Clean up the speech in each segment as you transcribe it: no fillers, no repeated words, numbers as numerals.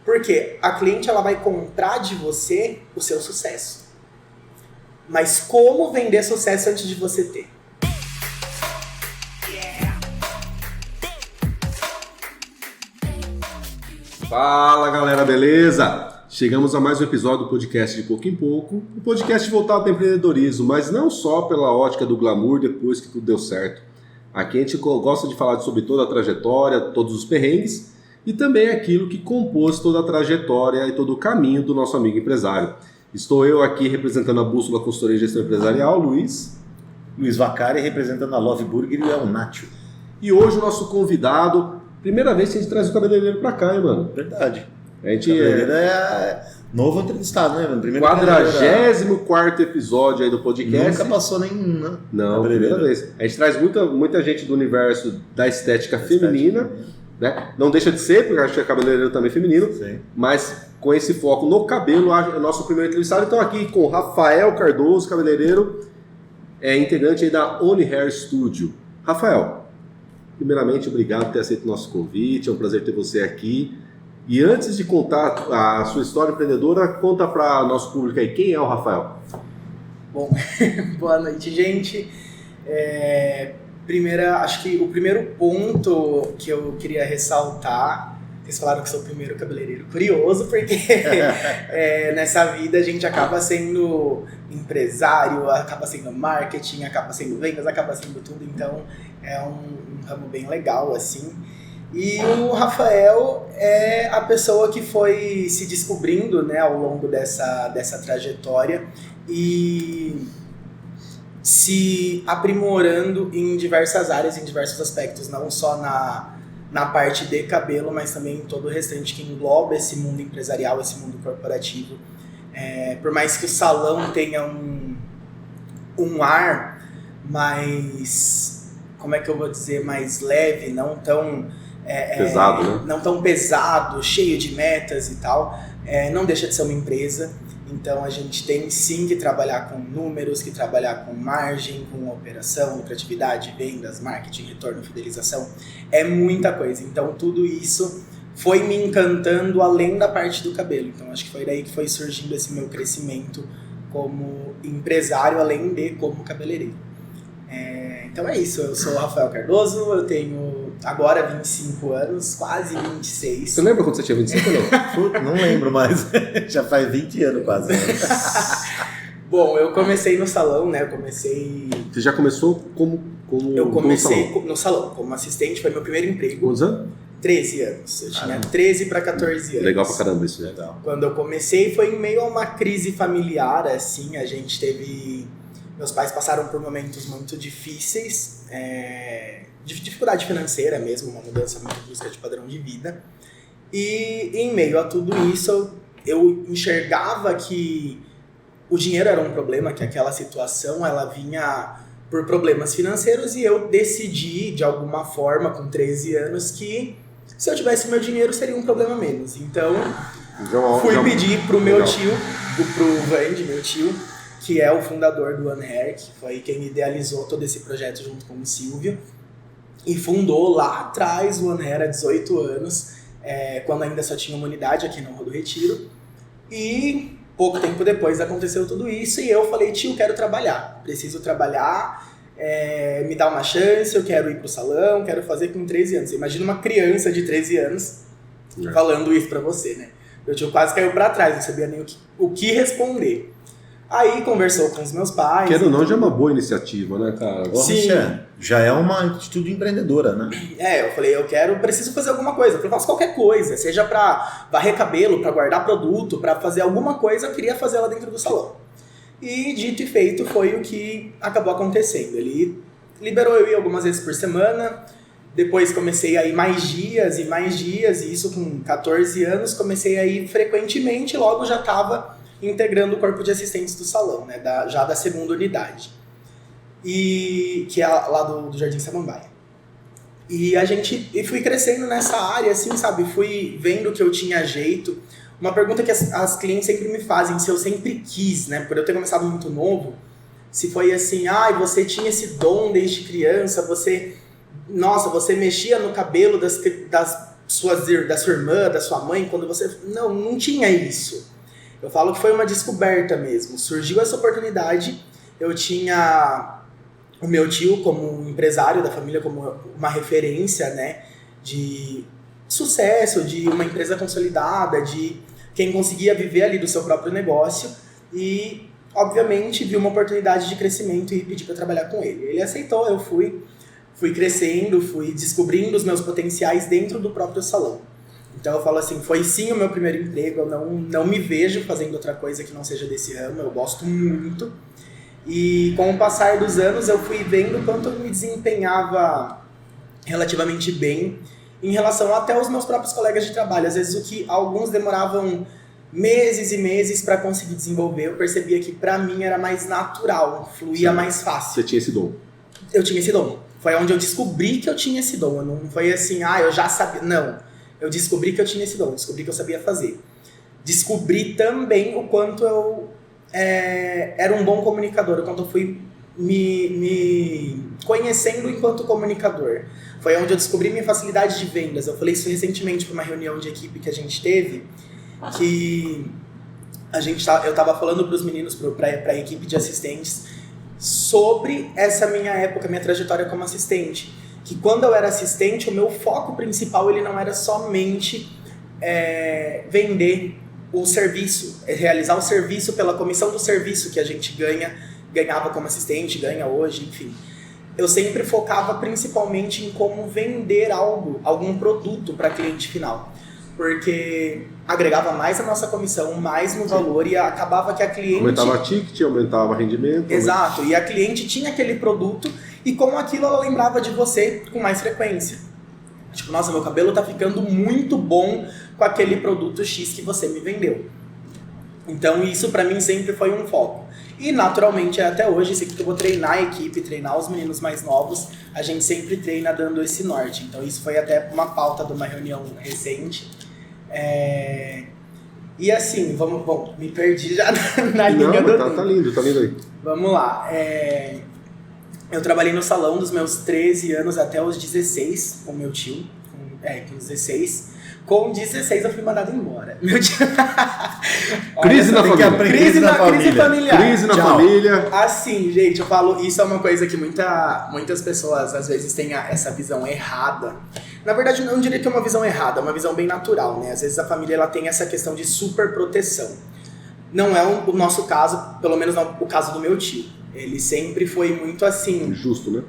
Porque a cliente ela vai comprar de você o seu sucesso. Mas como vender sucesso antes de você ter? Fala galera, beleza? Chegamos a mais um episódio do podcast de pouco em pouco. Um podcast voltado para empreendedorismo, mas não só pela ótica do glamour depois que tudo deu certo. Aqui a gente gosta de falar sobre toda a trajetória, todos os perrengues e também aquilo que compôs toda a trajetória e todo o caminho do nosso amigo empresário. Estou eu aqui representando a Bússola Consultoria e Gestão Empresarial, Luiz Vacari, representando a Love Burger e o Nacho. E hoje o nosso convidado, primeira vez que a gente traz o cabeleireiro pra cá, hein, mano? Verdade. A gente cabeleireiro é novo entrevistado, né, mano? 44º episódio aí do podcast. Nunca passou nenhum, né? Não, primeira vez. A gente traz muita gente do universo da estética feminina, né? Não deixa de ser, porque acho que é cabeleireiro também feminino, sim, mas com esse foco no cabelo, é o nosso primeiro entrevistado. Então aqui com Rafael Cardoso, cabeleireiro, integrante aí da Oni Hair Studio. Rafael, primeiramente, obrigado por ter aceito o nosso convite, é um prazer ter você aqui. E antes de contar a sua história empreendedora, conta para nosso público aí, quem é o Rafael? Bom, boa noite, gente. Acho que o primeiro ponto que eu queria ressaltar, vocês falaram que sou o primeiro cabeleireiro curioso, porque nessa vida a gente acaba sendo empresário, acaba sendo marketing, acaba sendo vendas, acaba sendo tudo, então é um ramo bem legal, assim. E o Rafael é a pessoa que foi se descobrindo, né, ao longo dessa trajetória e se aprimorando em diversas áreas, em diversos aspectos, não só na parte de cabelo, mas também em todo o restante que engloba esse mundo empresarial, esse mundo corporativo. Por mais que o salão tenha um ar mais, como é que eu vou dizer, mais leve, não tão... pesado, né? Não tão pesado, cheio de metas e tal, não deixa de ser uma empresa. Então a gente tem sim que trabalhar com números, que trabalhar com margem, com operação, lucratividade, vendas, marketing, retorno, fidelização. É muita coisa. Então tudo isso foi me encantando além da parte do cabelo. Então acho que foi daí que foi surgindo esse meu crescimento como empresário, além de como cabeleireiro. Então é isso, eu sou o Rafael Cardoso, eu tenho agora 25 anos, quase 26. Você lembra quando você tinha 25 ou não? Não lembro mais, já faz 20 anos quase. Bom, eu comecei no salão, né, Você já começou como Eu comecei no salão, como assistente, foi meu primeiro emprego. Quantos anos? 13 anos, eu tinha 13 para 14 anos. Legal pra caramba isso, legal. Quando eu comecei foi em meio a uma crise familiar, assim, a gente teve... Meus pais passaram por momentos muito difíceis, de dificuldade financeira mesmo, uma mudança muito brusca de padrão de vida. E em meio a tudo isso, eu enxergava que o dinheiro era um problema, que aquela situação ela vinha por problemas financeiros, e eu decidi, de alguma forma, com 13 anos, que se eu tivesse meu dinheiro seria um problema menos. Então, fui pedir pro meu tio, pro Vandy, meu tio, que é o fundador do One Hair, que foi quem idealizou todo esse projeto junto com o Silvio, e fundou lá atrás o One Hair há 18 anos, quando ainda só tinha uma unidade aqui na Rua do Retiro, e pouco tempo depois aconteceu tudo isso, e eu falei, tio, quero trabalhar, preciso trabalhar, me dá uma chance, eu quero ir pro salão, quero fazer com 13 anos. Você imagina uma criança de 13 anos falando isso pra você, né? Meu tio quase caiu pra trás, não sabia nem o que responder. Aí conversou com os meus pais. Quero ou não, já é uma boa iniciativa, né, cara? Sim. Já é uma atitude empreendedora, né? Eu falei, preciso fazer alguma coisa. Eu faço qualquer coisa, seja pra varrer cabelo, pra guardar produto, pra fazer alguma coisa, eu queria fazer ela dentro do salão. E dito e feito foi o que acabou acontecendo. Ele liberou eu ir algumas vezes por semana, depois comecei a ir mais dias, e isso com 14 anos, comecei a ir frequentemente, logo já estava integrando o corpo de assistentes do salão, né, já da segunda unidade, e que é lá do Jardim Samambaia. E fui crescendo nessa área, assim, sabe, fui vendo que eu tinha jeito. Uma pergunta que as clientes sempre me fazem, se eu sempre quis, né, por eu ter começado muito novo, se foi assim, você tinha esse dom desde criança, você mexia no cabelo das da sua irmã, da sua mãe, quando você... Não tinha isso. Eu falo que foi uma descoberta mesmo. Surgiu essa oportunidade, eu tinha o meu tio como empresário da família, como uma referência, né, de sucesso, de uma empresa consolidada, de quem conseguia viver ali do seu próprio negócio e, obviamente, viu uma oportunidade de crescimento e pediu para trabalhar com ele. Ele aceitou, eu fui crescendo, fui descobrindo os meus potenciais dentro do próprio salão. Então eu falo assim, foi sim o meu primeiro emprego, eu não me vejo fazendo outra coisa que não seja desse ramo, eu gosto muito. E com o passar dos anos eu fui vendo quanto eu me desempenhava relativamente bem em relação até aos meus próprios colegas de trabalho. Às vezes o que alguns demoravam meses e meses para conseguir desenvolver, eu percebia que para mim era mais natural, fluía mais fácil. Você tinha esse dom? Eu tinha esse dom. Foi onde eu descobri que eu tinha esse dom. Não foi assim, eu já sabia. Não. Eu descobri que eu tinha esse dom, descobri que eu sabia fazer. Descobri também o quanto eu era um bom comunicador, o quanto eu fui me conhecendo enquanto comunicador. Foi onde eu descobri minha facilidade de vendas. Eu falei isso recentemente para uma reunião de equipe que a gente teve, que eu estava falando para os meninos, para a equipe de assistentes, sobre essa minha época, minha trajetória como assistente. Que quando eu era assistente, o meu foco principal ele não era somente vender o serviço, realizar o serviço pela comissão do serviço que a gente ganhava como assistente, ganha hoje, enfim. Eu sempre focava principalmente em como vender algum produto para cliente final. Porque agregava mais a nossa comissão, mais no valor e acabava que a cliente... Aumentava ticket, aumentava rendimento. Exato, e a cliente tinha aquele produto e com aquilo ela lembrava de você com mais frequência. Tipo, nossa, meu cabelo tá ficando muito bom com aquele produto X que você me vendeu. Então isso pra mim sempre foi um foco. E naturalmente até hoje, sempre que eu vou treinar a equipe, treinar os meninos mais novos, a gente sempre treina dando esse norte. Então isso foi até uma pauta de uma reunião recente. E assim, bom, me perdi já na linha do tempo. Tá lindo aí. Vamos lá. Eu trabalhei no salão dos meus 13 anos até os 16 com meu tio. Com 16. Com 16 eu fui mandado embora. Meu tio... Crise na família. Crise familiar. Crise na família. Assim, gente, eu falo, isso é uma coisa que muitas pessoas às vezes têm essa visão errada. Na verdade, eu não diria que é uma visão errada, é uma visão bem natural, né? Às vezes a família ela tem essa questão de superproteção. Não é o nosso caso, pelo menos não o caso do meu tio. Ele sempre foi muito assim... Justo, né?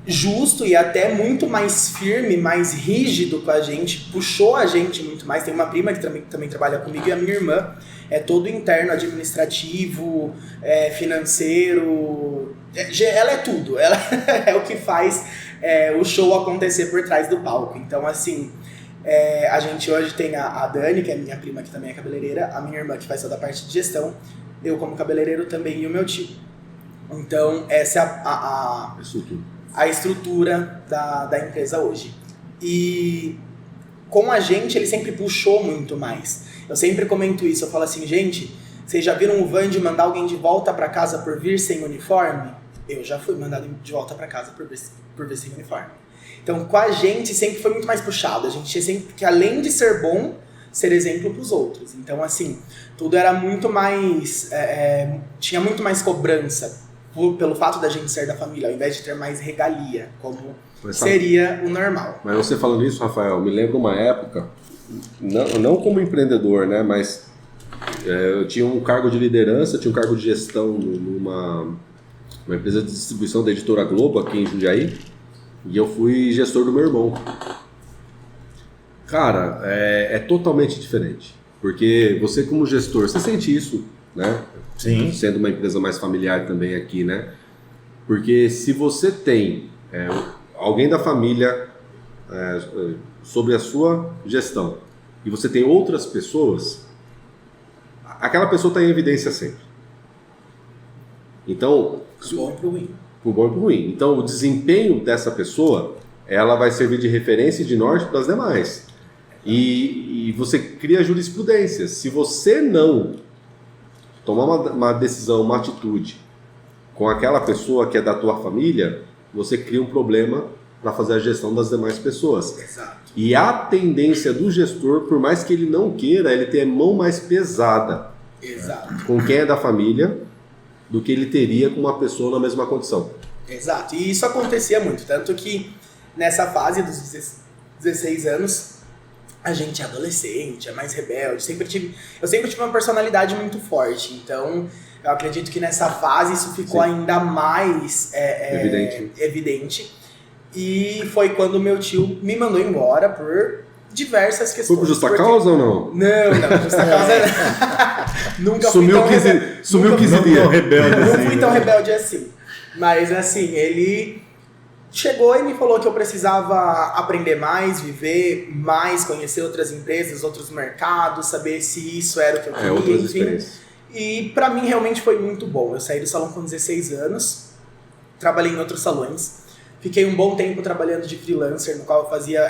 Justo e até muito mais firme, mais rígido com a gente, puxou a gente muito mais. Tem uma prima que também trabalha comigo e a minha irmã é todo interno, administrativo, financeiro, ela é tudo, ela é o que faz o show acontecer por trás do palco. Então assim, a gente hoje tem a Dani, que é minha prima que também é cabeleireira, a minha irmã que faz toda a parte de gestão, eu como cabeleireiro também e o meu tio. Então essa é a estrutura da empresa hoje. E com a gente, ele sempre puxou muito mais. Eu sempre comento isso, eu falo assim, gente, vocês já viram o Vande mandar alguém de volta para casa por vir sem uniforme? Eu já fui mandado de volta para casa por vir sem uniforme. Então, com a gente, sempre foi muito mais puxado. A gente tinha sempre que, além de ser bom, ser exemplo para os outros. Então, assim, tudo era muito mais... tinha muito mais cobrança pelo fato da gente ser da família, ao invés de ter mais regalia, como seria o normal. Mas você falando isso, Rafael, me lembra uma época, não como empreendedor, né, mas eu tinha um cargo de liderança, tinha um cargo de gestão numa empresa de distribuição da Editora Globo, aqui em Jundiaí, e eu fui gestor do meu irmão. Cara, é totalmente diferente, porque você como gestor, você sente isso, né? Sim. Sendo uma empresa mais familiar também aqui, né? Porque se você tem alguém da família sobre a sua gestão e você tem outras pessoas, aquela pessoa está em evidência sempre. Então, Pro bom e pro ruim. Pro bom e pro ruim. Então, o desempenho dessa pessoa, ela vai servir de referência e de norte para as demais. E você cria jurisprudência. Se você não tomar uma decisão, uma atitude com aquela pessoa que é da tua família, você cria um problema para fazer a gestão das demais pessoas. Exato. E a tendência do gestor, por mais que ele não queira, ele tem a mão mais pesada Exato. com quem é da família do que ele teria com uma pessoa na mesma condição. Exato. E isso acontecia muito. Tanto que nessa fase dos 16 anos, a gente é adolescente, é mais rebelde. Eu sempre tive uma personalidade muito forte. Então, eu acredito que nessa fase isso ficou ainda mais evidente. E foi quando meu tio me mandou embora por diversas questões. Foi por justa causa ou não? Não, justa causa nunca fui tão rebelde. Sumiu 15 dias. Não fui tão rebelde assim. Mas assim, ele chegou e me falou que eu precisava aprender mais, viver mais, conhecer outras empresas, outros mercados, saber se isso era o que eu queria, outras enfim. experiências. E pra mim realmente foi muito bom. Eu saí do salão com 16 anos, trabalhei em outros salões. Fiquei um bom tempo trabalhando de freelancer, no qual eu fazia,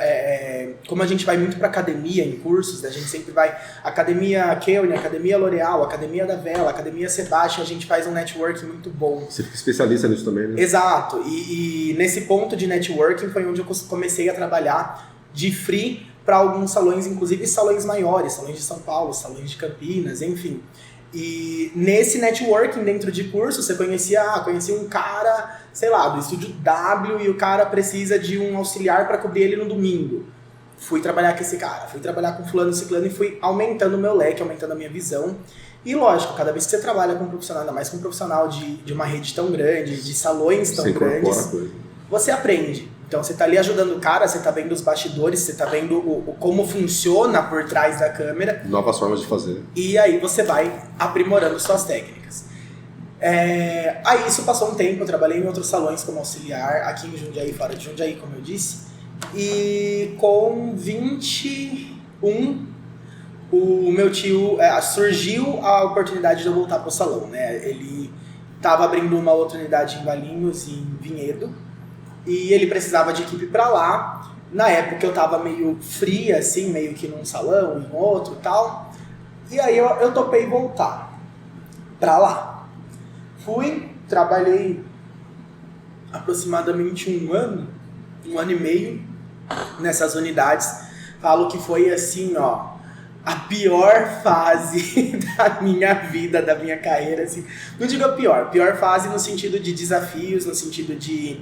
como a gente vai muito para academia, em cursos, a gente sempre vai, Academia Keune, Academia L'Oréal, Academia da Vela, Academia Sebastian, a gente faz um networking muito bom. Você fica especialista nisso também, né? Exato, e nesse ponto de networking foi onde eu comecei a trabalhar de free para alguns salões, inclusive salões maiores, salões de São Paulo, salões de Campinas, enfim. E nesse networking dentro de curso, você conhecia um cara, sei lá, do estúdio W e o cara precisa de um auxiliar para cobrir ele no domingo. Fui trabalhar com esse cara, fui trabalhar com fulano, ciclano e fui aumentando o meu leque, aumentando a minha visão. E lógico, cada vez que você trabalha com um profissional, ainda mais com um profissional de uma rede tão grande, de salões tão grandes, você aprende. Então você tá ali ajudando o cara, você tá vendo os bastidores, você tá vendo como funciona por trás da câmera. Novas formas de fazer. E aí você vai aprimorando suas técnicas. Aí isso passou um tempo, eu trabalhei em outros salões como auxiliar, aqui em Jundiaí, fora de Jundiaí, como eu disse. E com 21, o meu tio, surgiu a oportunidade de eu voltar pro salão, né? Ele tava abrindo uma outra unidade em Valinhos e em Vinhedo. E ele precisava de equipe pra lá. Na época eu tava meio fria, assim, meio que num salão, em outro e tal. E aí eu topei voltar pra lá. Fui, trabalhei aproximadamente um ano e meio nessas unidades. Falo que foi assim, ó, a pior fase da minha vida, da minha carreira, assim. Não digo a pior fase no sentido de desafios, no sentido de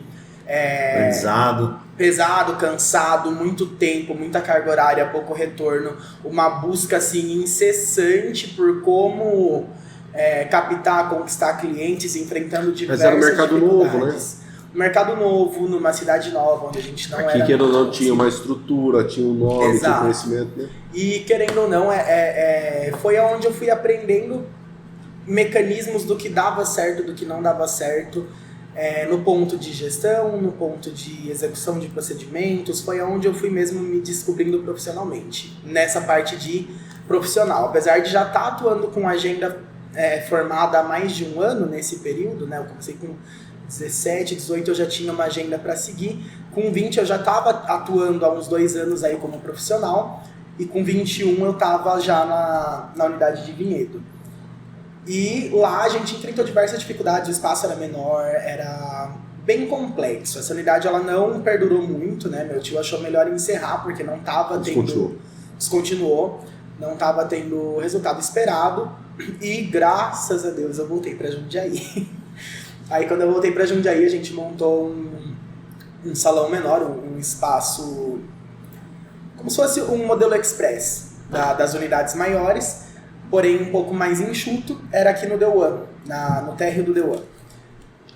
pesado, cansado, muito tempo, muita carga horária, pouco retorno, uma busca assim incessante por como captar, conquistar clientes, enfrentando diversas dificuldades. Mas era um mercado novo, né? Um mercado novo, numa cidade nova, onde a gente não aqui, era... querendo ou não, tinha uma estrutura, tinha um nome, tinha conhecimento, né? E querendo ou não, foi onde eu fui aprendendo mecanismos do que dava certo, do que não dava certo, no ponto de gestão, no ponto de execução de procedimentos, foi onde eu fui mesmo me descobrindo profissionalmente, nessa parte de profissional. Apesar de já estar atuando com agenda formada há mais de um ano nesse período, né? Eu comecei com 17, 18 eu já tinha uma agenda para seguir, com 20 eu já estava atuando há uns 2 anos aí como profissional, e com 21 eu estava já na unidade de Vinhedo. E lá a gente enfrentou diversas dificuldades, o espaço era menor, era bem complexo. Essa unidade ela não perdurou muito, né? Meu tio achou melhor encerrar porque não estava tendo... Descontinuou, não estava tendo o resultado esperado. E graças a Deus eu voltei para Jundiaí. Aí quando eu voltei para Jundiaí a gente montou um salão menor, um espaço como se fosse um modelo express das unidades maiores, porém um pouco mais enxuto, era aqui no The One, no térreo do The One.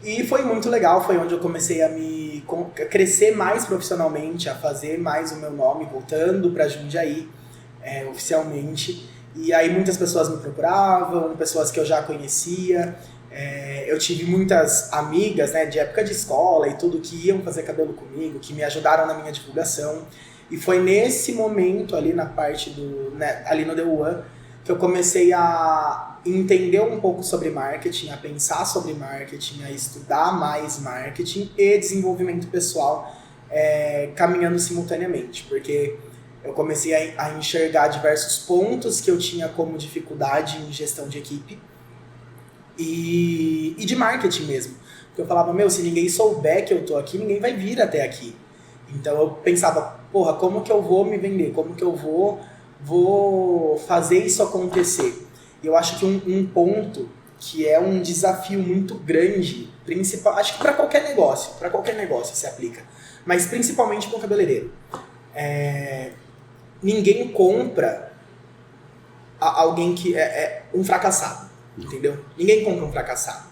E foi muito legal, foi onde eu comecei a crescer mais profissionalmente, a fazer mais o meu nome, voltando para Jundiaí, oficialmente. E aí muitas pessoas me procuravam, pessoas que eu já conhecia. Eu tive muitas amigas, né, de época de escola e tudo, que iam fazer cabelo comigo, que me ajudaram na minha divulgação. E foi nesse momento, ali na parte ali no The One, que eu comecei a entender um pouco sobre marketing, a pensar sobre marketing, a estudar mais marketing e desenvolvimento pessoal, caminhando simultaneamente, porque eu comecei a enxergar diversos pontos que eu tinha como dificuldade em gestão de equipe e de marketing mesmo. Porque eu falava, se ninguém souber que eu tô aqui, ninguém vai vir até aqui. Então eu pensava, porra, como que eu vou me vender? Como que eu vou fazer isso acontecer? E eu acho que um ponto que é um desafio muito grande, principal, acho que para qualquer negócio se aplica, mas principalmente para o cabeleireiro. Ninguém compra alguém que é um fracassado, entendeu? Ninguém compra um fracassado.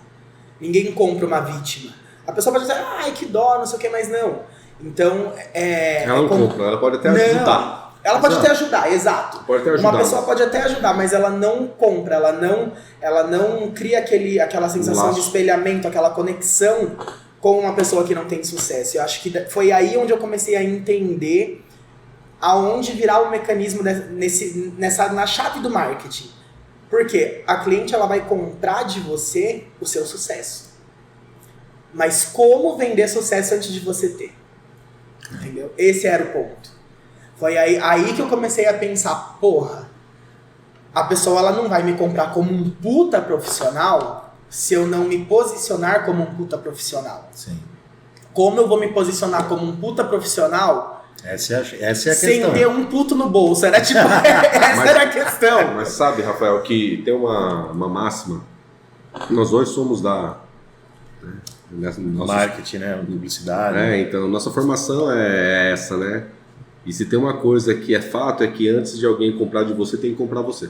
Ninguém compra uma vítima. A pessoa pode dizer, ai, que dó, não sei o que, mas não. Então, ela não compra, ela pode até ajudar. Ela pode até ajudar, exato. Pode até ajudar, uma pessoa pode até ajudar, mas ela não compra, ela não cria aquela sensação de espelhamento, aquela conexão com uma pessoa que não tem sucesso. Eu acho que foi aí onde eu comecei a entender aonde virar o mecanismo na chave do marketing. Porque a cliente ela vai comprar de você o seu sucesso. Mas como vender sucesso antes de você ter? Entendeu? Esse era o ponto. Foi aí que eu comecei a pensar, porra, a pessoa ela não vai me comprar como um puta profissional se eu não me posicionar como um puta profissional. Sim. Como eu vou me posicionar como um puta profissional essa é a questão. Sem ter um puto no bolso? Era tipo, essa era a questão. Mas sabe, Rafael, que tem uma máxima. Nós dois somos da... marketing, né? Publicidade. Então, nossa formação é essa, né? E se tem uma coisa que é fato, é que antes de alguém comprar de você, tem que comprar você.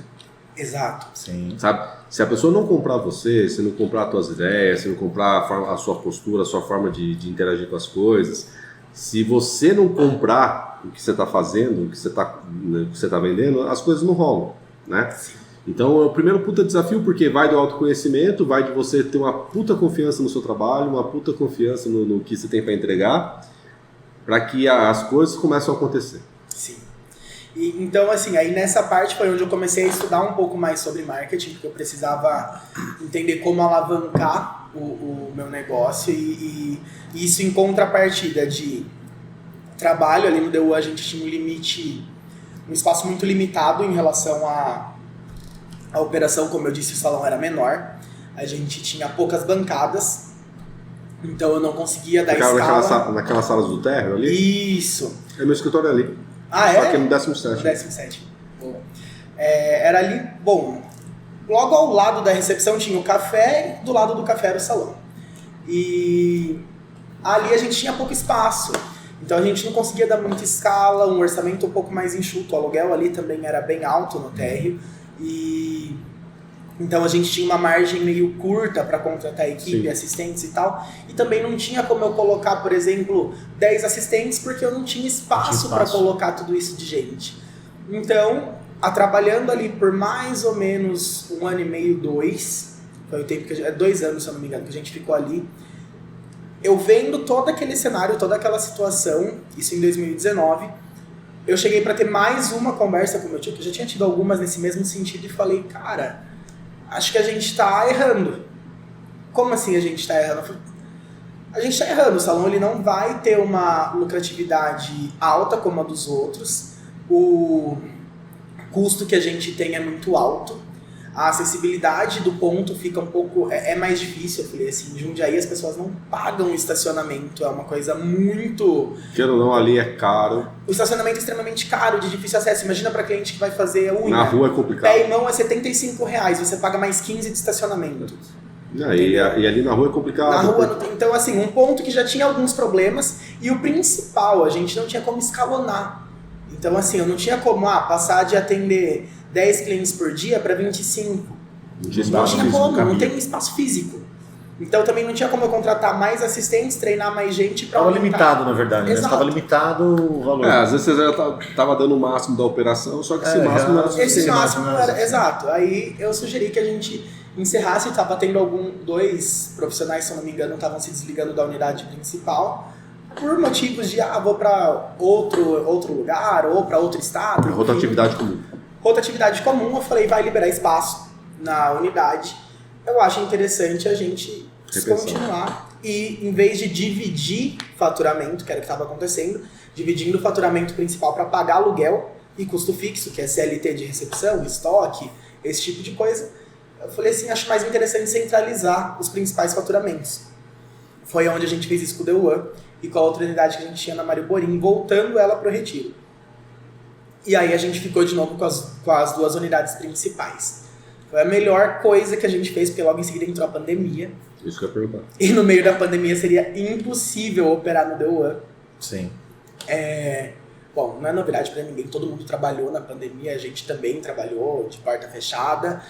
Exato. Sim. Sabe? Se a pessoa não comprar você, se não comprar as tuas ideias, se não comprar a sua postura, a sua forma de interagir com as coisas, se você não comprar o que você está fazendo, o que você está vendendo, as coisas não rolam, né? Sim. Então é o primeiro puta desafio, porque vai do autoconhecimento, vai de você ter uma puta confiança no seu trabalho, uma puta confiança no que você tem para entregar, para que as coisas comecem a acontecer. Sim. Então, assim, aí nessa parte foi onde eu comecei a estudar um pouco mais sobre marketing, porque eu precisava entender como alavancar o meu negócio e isso em contrapartida de trabalho. Ali no DU a gente tinha um espaço muito limitado em relação à operação. Como eu disse, o salão era menor, a gente tinha poucas bancadas, então eu não conseguia dar escala. Naquelas salas do térreo ali? Isso. É meu escritório ali. Ah, Só é? que é no 17º. No 17º. Era ali, bom, logo ao lado da recepção tinha o café e do lado do café era o salão. E ali a gente tinha pouco espaço, então a gente não conseguia dar muita escala, um orçamento um pouco mais enxuto. O aluguel ali também era bem alto no térreo, e então a gente tinha uma margem meio curta para contratar equipe, Sim. assistentes e tal, e também não tinha como eu colocar, por exemplo, 10 assistentes, porque eu não tinha espaço para colocar tudo isso de gente. Então, trabalhando ali por mais ou menos 1 ano e meio, 2, foi o tempo que 2 anos, se eu não me engano, que a gente ficou ali, eu vendo todo aquele cenário, toda aquela situação, isso em 2019, eu cheguei para ter mais uma conversa com o meu tio, que eu já tinha tido algumas nesse mesmo sentido, e falei, cara, acho que a gente tá errando. Como assim a gente tá errando? A gente tá errando, o salão ele não vai ter uma lucratividade alta como a dos outros, o custo que a gente tem é muito alto, a acessibilidade do ponto fica um pouco, é mais difícil. Eu falei assim, em Jundiaí as pessoas não pagam estacionamento, é uma coisa muito... Quero ou não, ali é caro. O estacionamento é extremamente caro, de difícil acesso. Imagina pra cliente que vai fazer unha. Na rua é complicado. Pé e mão é R$75, você paga mais 15 de estacionamento. E ali na rua é complicado. Na rua não tem. Então, assim, um ponto que já tinha alguns problemas, e o principal, a gente não tinha como escalonar. Então, assim, eu não tinha como passar de atender 10 clientes por dia para 25. Não tinha como, não tem espaço físico. Então também não tinha como eu contratar mais assistentes, treinar mais gente para aumentar. Estava limitado, na verdade, né? Estava limitado o valor. Às vezes você já estava dando o máximo da operação, só que esse máximo não era suficiente. Esse máximo não era, exato. Aí eu sugeri que a gente encerrasse, estava tendo dois profissionais, se eu não me engano, estavam se desligando da unidade principal, por motivos de, vou para outro lugar, ou para outro estado. Rotatividade comum. Rotatividade comum, eu falei, vai liberar espaço na unidade. Eu acho interessante a gente descontinuar e, em vez de dividir faturamento, que era o que estava acontecendo, dividindo o faturamento principal para pagar aluguel e custo fixo, que é CLT de recepção, estoque, esse tipo de coisa, eu falei assim, acho mais interessante centralizar os principais faturamentos. foi onde a gente fez isso com o The One e com a outra unidade que a gente tinha na Mário Borim, voltando ela pro Retiro. E aí a gente ficou de novo com as 2 unidades principais. Foi a melhor coisa que a gente fez, porque logo em seguida entrou a pandemia. Isso que eu ia perguntar. E no meio da pandemia seria impossível operar no The One. Sim. Bom, não é novidade pra ninguém, todo mundo trabalhou na pandemia, a gente também trabalhou de porta fechada.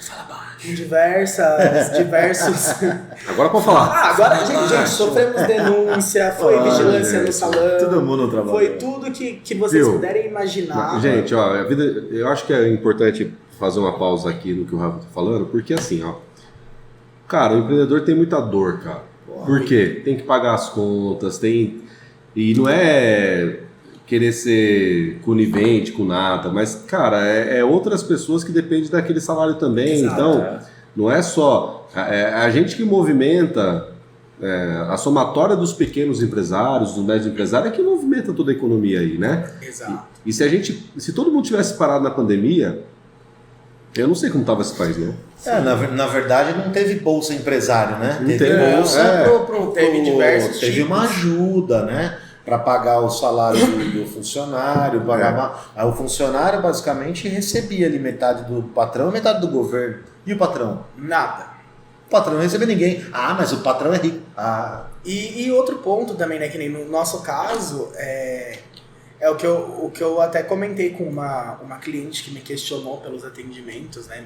Em diversos... Agora pode falar. Agora, gente, sofremos denúncia, foi vigilância no salão. Todo mundo trabalhou. Foi tudo que vocês puderem imaginar. Gente, ó, a vida, eu acho que é importante fazer uma pausa aqui no que o Rafa tá falando, porque assim, ó, cara, o empreendedor tem muita dor, cara. Por quê? Tem que pagar as contas, e não é querer ser conivente com nada, mas, cara, é outras pessoas que dependem daquele salário também. Exato, então, não é só a gente que movimenta a somatória dos pequenos empresários, dos médios empresários, é que movimenta toda a economia aí, né? Exato. E se todo mundo tivesse parado na pandemia, eu não sei como estava esse país, não. Na verdade, não teve bolsa empresário, né? Teve bolsa teve diversos teve tipos. uma ajuda, né? Para pagar o salário do funcionário, aí o funcionário basicamente recebia ali metade do patrão, metade do governo. E o patrão? Nada. O patrão não recebia ninguém. Mas o patrão é rico. E outro ponto também, né, que nem no nosso caso, é o que eu até comentei com uma cliente que me questionou pelos atendimentos, né?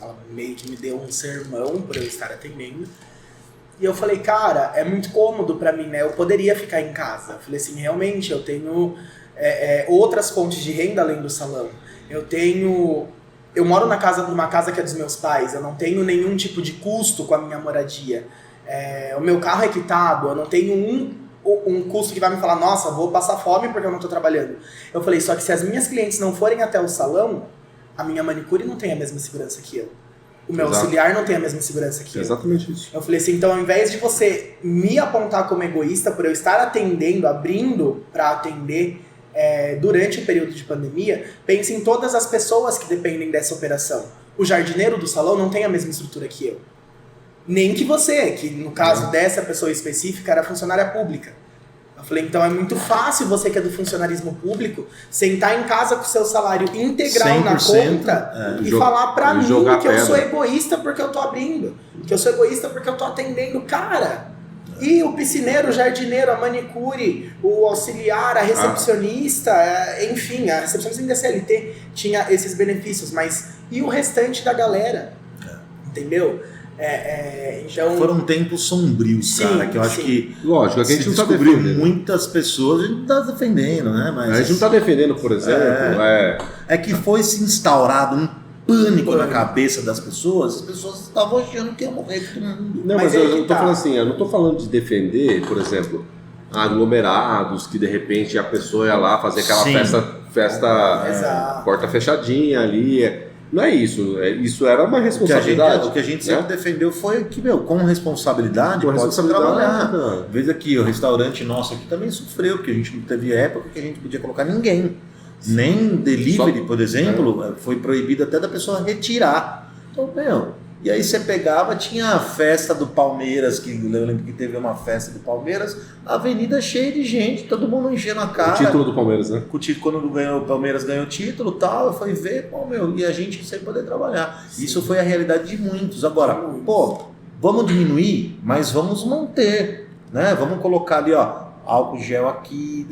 Ela meio que me deu um sermão por eu estar atendendo. E eu falei, cara, é muito cômodo pra mim, né? Eu poderia ficar em casa. Eu falei assim, realmente, eu tenho outras fontes de renda além do salão. Eu moro numa casa que é dos meus pais, eu não tenho nenhum tipo de custo com a minha moradia. O meu carro é quitado, eu não tenho um custo que vai me falar, nossa, vou passar fome porque eu não tô trabalhando. Eu falei, só que se as minhas clientes não forem até o salão, a minha manicure não tem a mesma segurança que eu. O meu auxiliar não tem a mesma segurança que eu. Exatamente isso. Eu falei assim, então ao invés de você me apontar como egoísta por eu estar atendendo, abrindo para atender durante o período de pandemia, pense em todas as pessoas que dependem dessa operação. O jardineiro do salão não tem a mesma estrutura que eu. Nem que você, que no caso dessa pessoa específica era funcionária pública. Eu falei, então é muito fácil você que é do funcionarismo público sentar em casa com o seu salário integral na conta e falar pra mim que eu sou egoísta porque eu tô abrindo, que eu sou egoísta porque eu tô atendendo. Cara, e o piscineiro, o jardineiro, a manicure, o auxiliar, a recepcionista, enfim, a recepcionista ainda CLT tinha esses benefícios, mas e o restante da galera? Entendeu? Então... Foram tempos sombrios, cara, que eu acho que... Lógico, a gente não tá descobriu defendendo. Muitas pessoas, a gente não tá defendendo, né? Mas a gente não tá defendendo, por exemplo... É que foi se instaurado um pânico na cabeça das pessoas, as pessoas estavam achando que ia morrer todo mundo. Não, mas eu tô falando assim, eu não tô falando de defender, por exemplo, aglomerados, que de repente a pessoa ia lá fazer aquela festa porta fechadinha ali... Não é isso, isso era uma responsabilidade. O que a gente sempre defendeu foi que, com responsabilidade pode trabalhar. Veja aqui, o restaurante nosso aqui também sofreu, porque a gente não teve época que a gente podia colocar ninguém. Nem delivery, por exemplo, foi proibido até da pessoa retirar. Então, e aí você pegava, tinha a festa do Palmeiras, que eu lembro que teve uma festa do Palmeiras, a avenida cheia de gente, todo mundo enchendo a cara. O título do Palmeiras, né? Quando o Palmeiras ganhou o título e tal, eu fui ver, e a gente sem poder trabalhar. Sim. Isso foi a realidade de muitos. Agora, vamos diminuir, mas vamos manter, né? Vamos colocar ali, álcool gel aqui,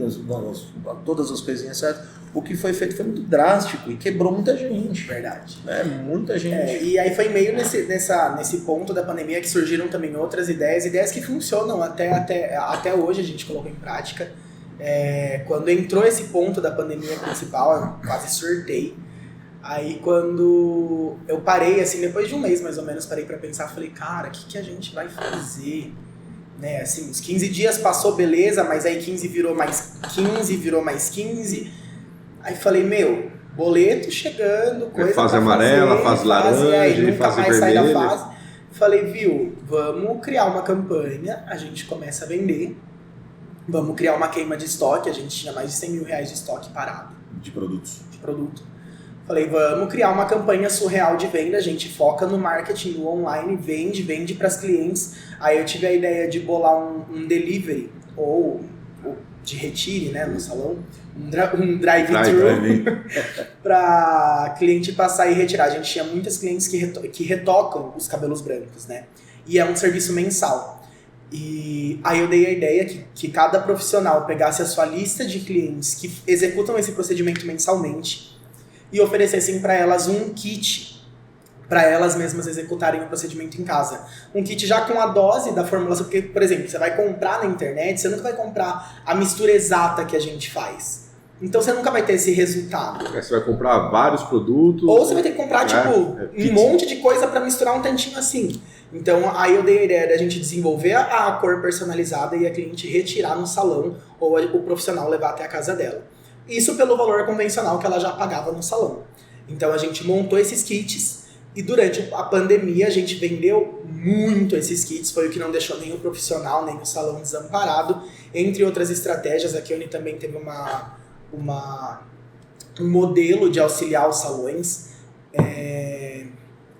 todas as coisinhas certas. O que foi feito foi muito drástico e quebrou muita gente. Verdade. Muita gente. E aí foi meio nesse ponto da pandemia que surgiram também outras ideias que funcionam até hoje, a gente colocou em prática. Quando entrou esse ponto da pandemia principal, eu quase surtei. Aí quando eu parei, assim, depois de um mês mais ou menos, parei pra pensar, falei, cara, o que a gente vai fazer? Né, assim, os 15 dias passou, beleza, mas aí 15 virou mais 15. Aí falei, boleto chegando, coisa fase pra amarela, fazer, fase laranja, fase vermelha. Falei, vamos criar uma campanha, a gente começa a vender, vamos criar uma queima de estoque, a gente tinha mais de R$100 mil de estoque parado. De produtos. Falei, vamos criar uma campanha surreal de venda, a gente foca no marketing, no online, vende para as clientes. Aí eu tive a ideia de bolar um delivery, ou de retire, né, no salão, um drive-thru, para cliente passar e retirar. A gente tinha muitas clientes que retocam os cabelos brancos, né, e é um serviço mensal. E aí eu dei a ideia que cada profissional pegasse a sua lista de clientes que executam esse procedimento mensalmente e oferecessem para elas um kit para elas mesmas executarem o procedimento em casa. Um kit já com a dose da formulação, porque, por exemplo, você vai comprar na internet, você nunca vai comprar a mistura exata que a gente faz. Então você nunca vai ter esse resultado. Você vai comprar vários produtos. Ou você vai ter que comprar, um monte de coisa para misturar um tantinho assim. Então, aí eu dei a ideia da gente desenvolver a cor personalizada e a cliente retirar no salão ou o profissional levar até a casa dela. Isso pelo valor convencional que ela já pagava no salão. Então, a gente montou esses kits e durante a pandemia a gente vendeu muito esses kits. Foi o que não deixou nem o profissional, nem o salão desamparado. Entre outras estratégias, a Keone também teve um modelo de auxiliar os salões.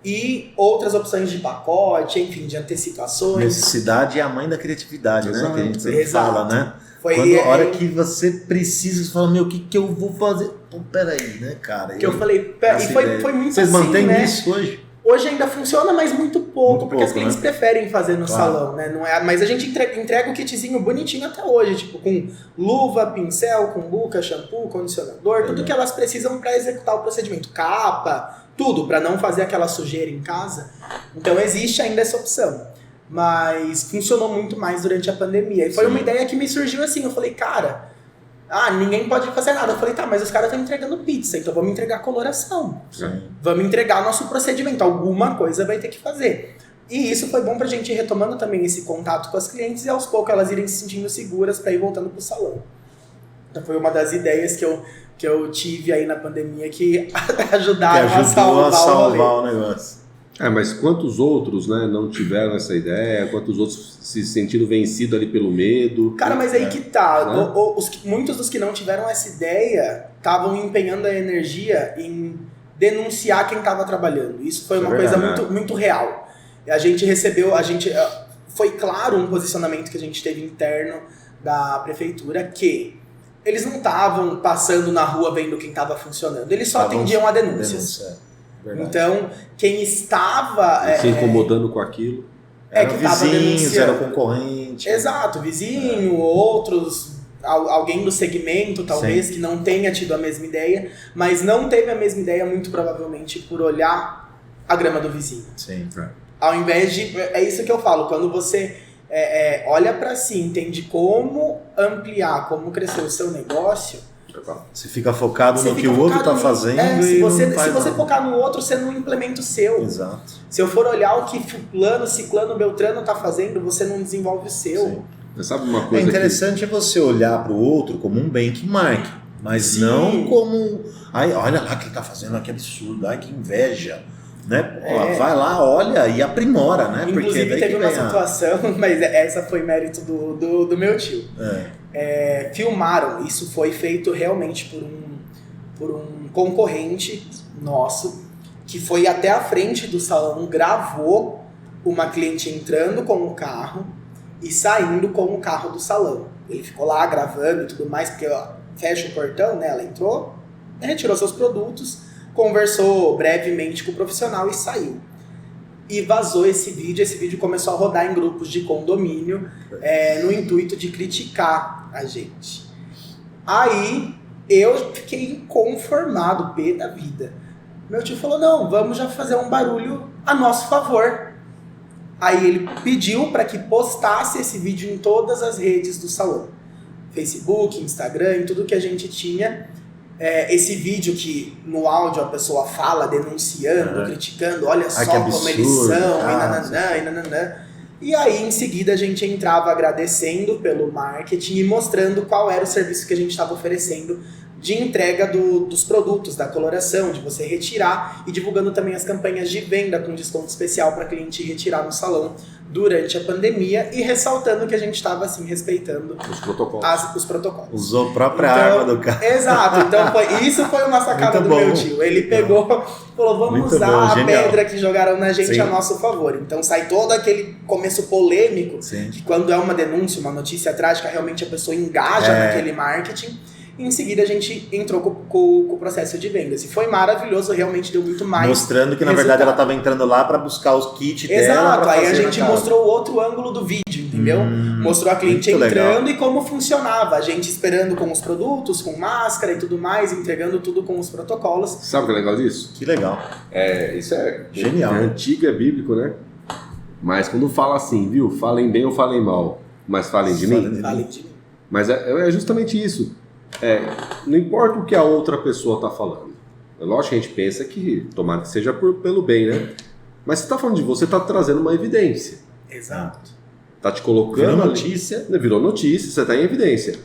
E outras opções de pacote, enfim, de antecipações. Necessidade é a mãe da criatividade, né? Que a gente sempre fala, né? Quando a hora que você precisa, você fala, meu, o que eu vou fazer? Pô, peraí, né, cara? Que eu falei, e foi muito Vocês assim, mantêm né? isso hoje? Hoje ainda funciona, mas muito pouco, porque as clientes né? preferem fazer no salão, né? Não é, mas a gente entrega o kitzinho bonitinho até hoje, tipo, com luva, pincel, cumbuca, shampoo, condicionador, tudo que elas precisam para executar o procedimento. Capa, tudo, para não fazer aquela sujeira em casa. Então existe ainda essa opção. Mas funcionou muito mais durante a pandemia. E foi uma ideia que me surgiu assim, eu falei, cara, ninguém pode fazer nada. Eu falei, tá, mas os caras estão entregando pizza, então vamos entregar coloração. Sim. Vamos entregar nosso procedimento, alguma coisa vai ter que fazer. E isso foi bom pra gente ir retomando também esse contato com as clientes e aos poucos elas irem se sentindo seguras para ir voltando pro salão. Então foi uma das ideias que eu tive aí na pandemia que ajudaram a salvar o negócio. Mas quantos outros, né, não tiveram essa ideia? Quantos outros se sentiram vencidos ali pelo medo? Cara, mas aí que tá. Né? Muitos dos que não tiveram essa ideia estavam empenhando a energia em denunciar quem estava trabalhando. Isso foi uma coisa muito, muito real. A gente recebeu, foi claro um posicionamento que a gente teve interno da prefeitura que eles não estavam passando na rua vendo quem estava funcionando. Eles só atendiam a denúncias. Verdade. Então, quem estava... se incomodando com aquilo. Eram vizinhos, era concorrente. Exato, vizinho, outros, alguém do segmento talvez que não tenha tido a mesma ideia, mas não teve a mesma ideia muito provavelmente por olhar a grama do vizinho. Sim. Ao invés de... É isso que eu falo, quando você olha para si, entende como ampliar, como crescer o seu negócio... Você fica focado no que o outro está fazendo se você focar no outro, você não implementa o seu. Exato. Se eu for olhar o que fulano, ciclano, beltrano está fazendo, você não desenvolve o seu. Sim. Você sabe uma coisa interessante você olhar para o outro como um benchmark, mas não como... olha lá o que ele está fazendo, que absurdo, que inveja. Né? Vai lá, olha e aprimora, né? Inclusive porque teve uma situação, mas essa foi mérito do meu tio. Filmaram, isso foi feito realmente por um concorrente nosso, que foi até a frente do salão, gravou uma cliente entrando com o carro e saindo com o carro do salão. Ele ficou lá gravando e tudo mais, porque fecha o portão, né? Ela entrou, retirou seus produtos, conversou brevemente com o profissional e saiu. E vazou esse vídeo começou a rodar em grupos de condomínio, no intuito de criticar a gente. Aí eu fiquei inconformado, pé da vida. Meu tio falou, não, vamos já fazer um barulho a nosso favor. Aí ele pediu para que postasse esse vídeo em todas as redes do salão. Facebook, Instagram, em tudo que a gente tinha. Esse vídeo que no áudio a pessoa fala denunciando, criticando, olha só como eles são, e nananã. E aí em seguida a gente entrava agradecendo pelo marketing e mostrando qual era o serviço que a gente estava oferecendo de entrega dos produtos, da coloração, de você retirar e divulgando também as campanhas de venda com desconto especial para cliente retirar no salão durante a pandemia e ressaltando que a gente estava assim, respeitando os protocolos. Usou a própria arma do cara. Exato, então isso foi uma sacada do meu tio. Ele pegou, falou, vamos usar a pedra que jogaram na gente a nosso favor. Então sai todo aquele começo polêmico, que quando é uma denúncia, uma notícia trágica, realmente a pessoa engaja naquele marketing. E em seguida a gente entrou com o processo de vendas. E foi maravilhoso, realmente deu muito mais. Mostrando que na verdade ela estava entrando lá para buscar os kits dela. Exato, aí a gente mostrou o outro ângulo do vídeo, entendeu? Mostrou a cliente entrando e como funcionava. A gente esperando com os produtos, com máscara e tudo mais, entregando tudo com os protocolos. Sabe o que é legal disso? Que legal. Isso é genial. É antigo, é bíblico, né? Mas quando fala assim, viu? Falem bem ou falem mal, mas falem de mim. Falem de mim. Mas é justamente isso. Não importa o que a outra pessoa está falando. É lógico que a gente pensa que tomara que seja pelo bem, né? Mas você está falando de você, está trazendo uma evidência. Exato. Está te colocando. Virou notícia, você está em evidência.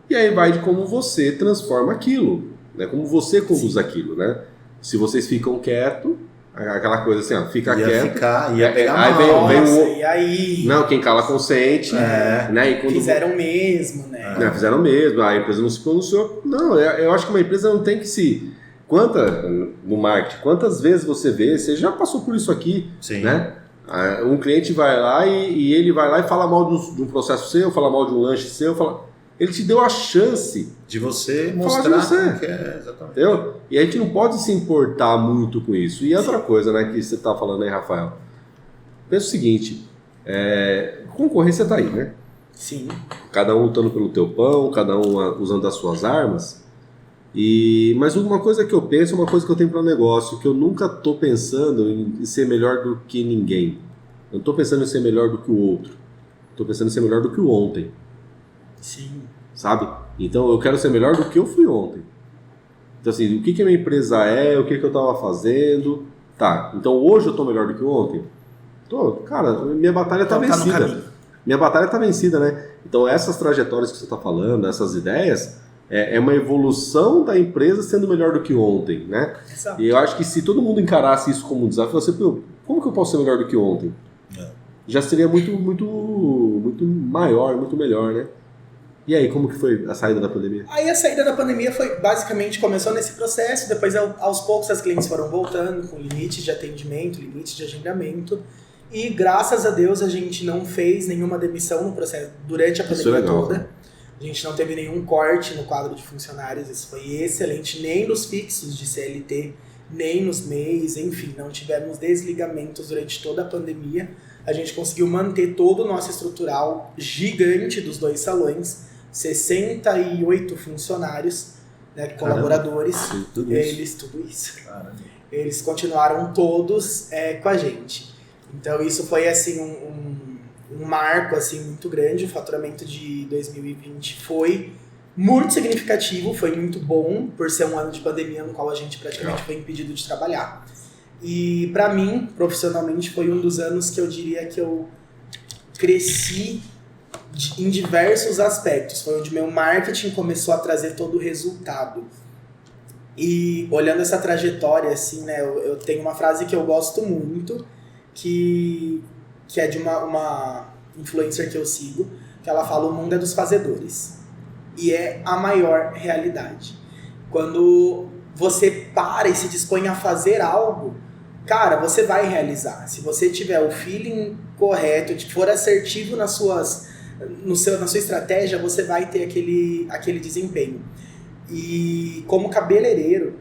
E aí vai de como você transforma aquilo, né? Como você conduz aquilo, né? Se vocês ficam quietos, aquela coisa assim, fica quieto. Ia pegar aí mal. E aí? Não, quem cala consente. Né? E quando... Fizeram mesmo, né? Fizeram mesmo, a empresa não se pronunciou. Não, eu acho que uma empresa não tem que se... No marketing, quantas vezes você vê, você já passou por isso aqui, né? Um cliente vai lá e ele vai lá e fala mal de um processo seu, fala mal de um lanche seu, ele te deu a chance de você mostrar o que é exatamente. Entendeu? E a gente não pode se importar muito com isso. E outra coisa, né, que você está falando aí, Rafael, pensa o seguinte, concorrência está aí, né? Sim. Cada um lutando pelo teu pão, cada um usando as suas armas. Mas uma coisa que eu penso, uma coisa que eu tenho para o negócio, que eu nunca estou pensando em ser melhor do que ninguém. Eu não estou pensando em ser melhor do que o outro. Estou pensando em ser melhor do que o ontem. Sim. Sabe? Então eu quero ser melhor do que eu fui ontem. Então assim, o que a minha empresa o que eu estava fazendo. Tá, então hoje eu estou melhor do que ontem? Cara, minha batalha está vencida. Minha batalha está vencida, né? Então essas trajetórias que você está falando, essas ideias, é uma evolução da empresa sendo melhor do que ontem, né? Exato. E eu acho que se todo mundo encarasse isso como um desafio, você, como que eu posso ser melhor do que ontem? Já seria muito, muito, muito maior, muito melhor, né? E aí, como que foi a saída da pandemia? Aí a saída da pandemia foi, basicamente, começou nesse processo, depois aos poucos as clientes foram voltando com limites de atendimento, limites de agendamento, e graças a Deus a gente não fez nenhuma demissão no processo durante a pandemia toda. A gente não teve nenhum corte no quadro de funcionários, isso foi excelente, nem nos fixos de CLT, nem nos MEIs, enfim, não tivemos desligamentos durante toda a pandemia. A gente conseguiu manter todo o nosso estrutural gigante dos 2 salões, 68 funcionários, né, colaboradores, tudo isso. Eles continuaram todos com a gente. Então isso foi assim um marco assim, muito grande. O faturamento de 2020 foi muito significativo, foi muito bom, por ser um ano de pandemia no qual a gente praticamente foi impedido de trabalhar. E para mim, profissionalmente, foi um dos anos que eu diria que eu cresci em diversos aspectos. Foi onde meu marketing começou a trazer todo o resultado. E olhando essa trajetória, assim, né, eu tenho uma frase que eu gosto muito, que é de uma influencer que eu sigo, que ela fala: o mundo é dos fazedores. E é a maior realidade. Quando você para e se dispõe a fazer algo, cara, você vai realizar. Se você tiver o feeling correto, for assertivo na sua estratégia, você vai ter aquele desempenho. E como cabeleireiro,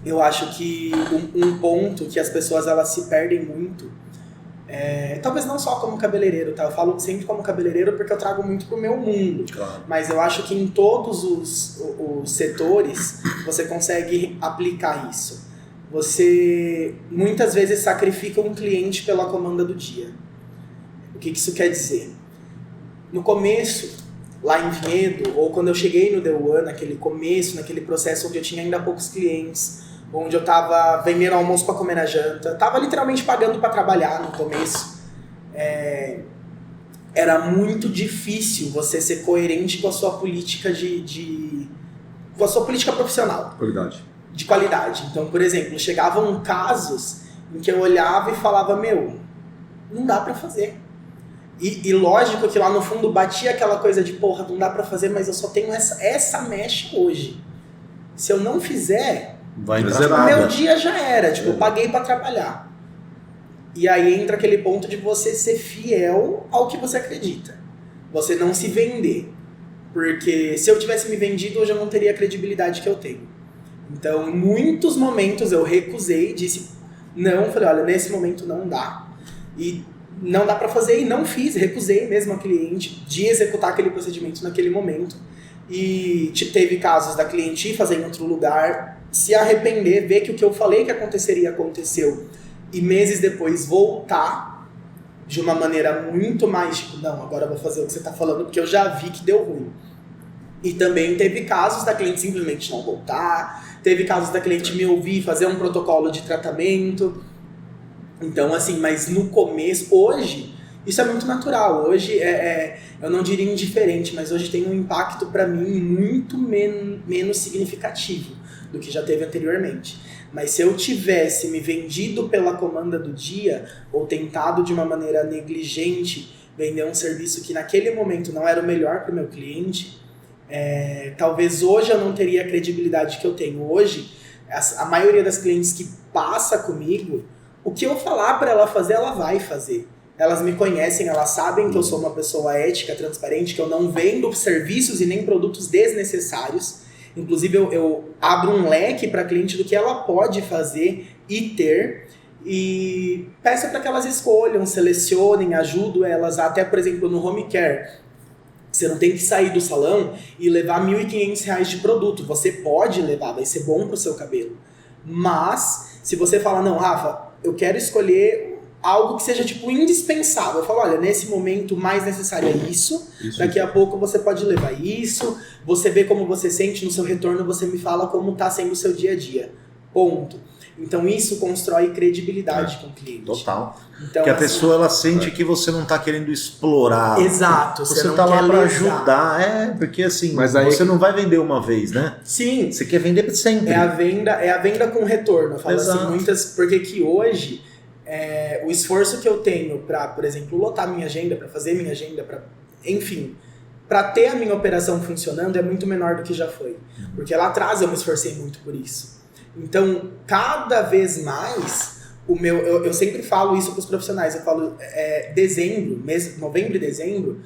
eu acho que um ponto que as pessoas elas se perdem muito, talvez não só como cabeleireiro, tá? Eu falo sempre como cabeleireiro porque eu trago muito pro meu mundo. Claro. Mas eu acho que em todos os setores você consegue aplicar isso. Você muitas vezes sacrifica um cliente pela comanda do dia. O que isso quer dizer? No começo, lá em Vinhedo, ou quando eu cheguei no The One, naquele começo, naquele processo onde eu tinha ainda poucos clientes, onde eu tava vendendo almoço para comer na janta, tava literalmente pagando para trabalhar no começo, era muito difícil você ser coerente com a sua política com a sua política profissional. De qualidade. Então, por exemplo, chegavam casos em que eu olhava e falava: não dá pra fazer. E lógico que lá no fundo batia aquela coisa de, porra, não dá pra fazer, mas eu só tenho essa mesh hoje. Se eu não fizer, vai meu dia já era, tipo, eu paguei pra trabalhar. E aí entra aquele ponto de você ser fiel ao que você acredita. Você não se vender. Porque se eu tivesse me vendido, hoje eu não teria a credibilidade que eu tenho. Então, em muitos momentos eu recusei, disse não, falei, olha, nesse momento não dá. E não dá pra fazer, e não fiz, recusei mesmo a cliente de executar aquele procedimento naquele momento. E teve casos da cliente ir fazer em outro lugar, se arrepender, ver que o que eu falei que aconteceria aconteceu, e meses depois voltar de uma maneira muito mais tipo, não, agora eu vou fazer o que você tá falando porque eu já vi que deu ruim. E também teve casos da cliente simplesmente não voltar, teve casos da cliente me ouvir fazer um protocolo de tratamento. Então assim, mas no começo, hoje, isso é muito natural. Hoje eu não diria indiferente, mas hoje tem um impacto para mim muito menos significativo do que já teve anteriormente. Mas se eu tivesse me vendido pela comanda do dia, ou tentado de uma maneira negligente vender um serviço que naquele momento não era o melhor para o meu cliente, talvez hoje eu não teria a credibilidade que eu tenho. Hoje, a maioria das clientes que passa comigo, o que eu falar para ela fazer, ela vai fazer. Elas me conhecem, elas sabem que eu sou uma pessoa ética, transparente, que eu não vendo serviços e nem produtos desnecessários. Inclusive, eu abro um leque para a cliente do que ela pode fazer e ter. E peço para que elas escolham, selecionem, ajudo elas até, por exemplo, no home care. Você não tem que sair do salão e levar R$ 1.500 de produto. Você pode levar, vai ser bom pro seu cabelo. Mas, se você falar, não, Rafa, eu quero escolher algo que seja, tipo, indispensável. Eu falo, olha, nesse momento o mais necessário é isso. Daqui a pouco você pode levar isso. Você vê como você sente no seu retorno, você me fala como tá sendo o seu dia a dia. Ponto. Então isso constrói credibilidade com o cliente. Total. Então, que a pessoa ela sente que você não tá querendo explorar. Exato. Você tá lá para ajudar. Porque assim, mas aí você não vai vender uma vez, né? Sim. Você quer vender sempre. É a venda com retorno. Eu falo assim, muitas... Porque que hoje... o esforço que eu tenho para, por exemplo, lotar minha agenda, para fazer minha agenda, enfim, para ter a minha operação funcionando é muito menor do que já foi. Porque lá atrás eu me esforcei muito por isso. Então, cada vez mais, eu sempre falo isso para os profissionais, eu falo, dezembro, novembro e dezembro,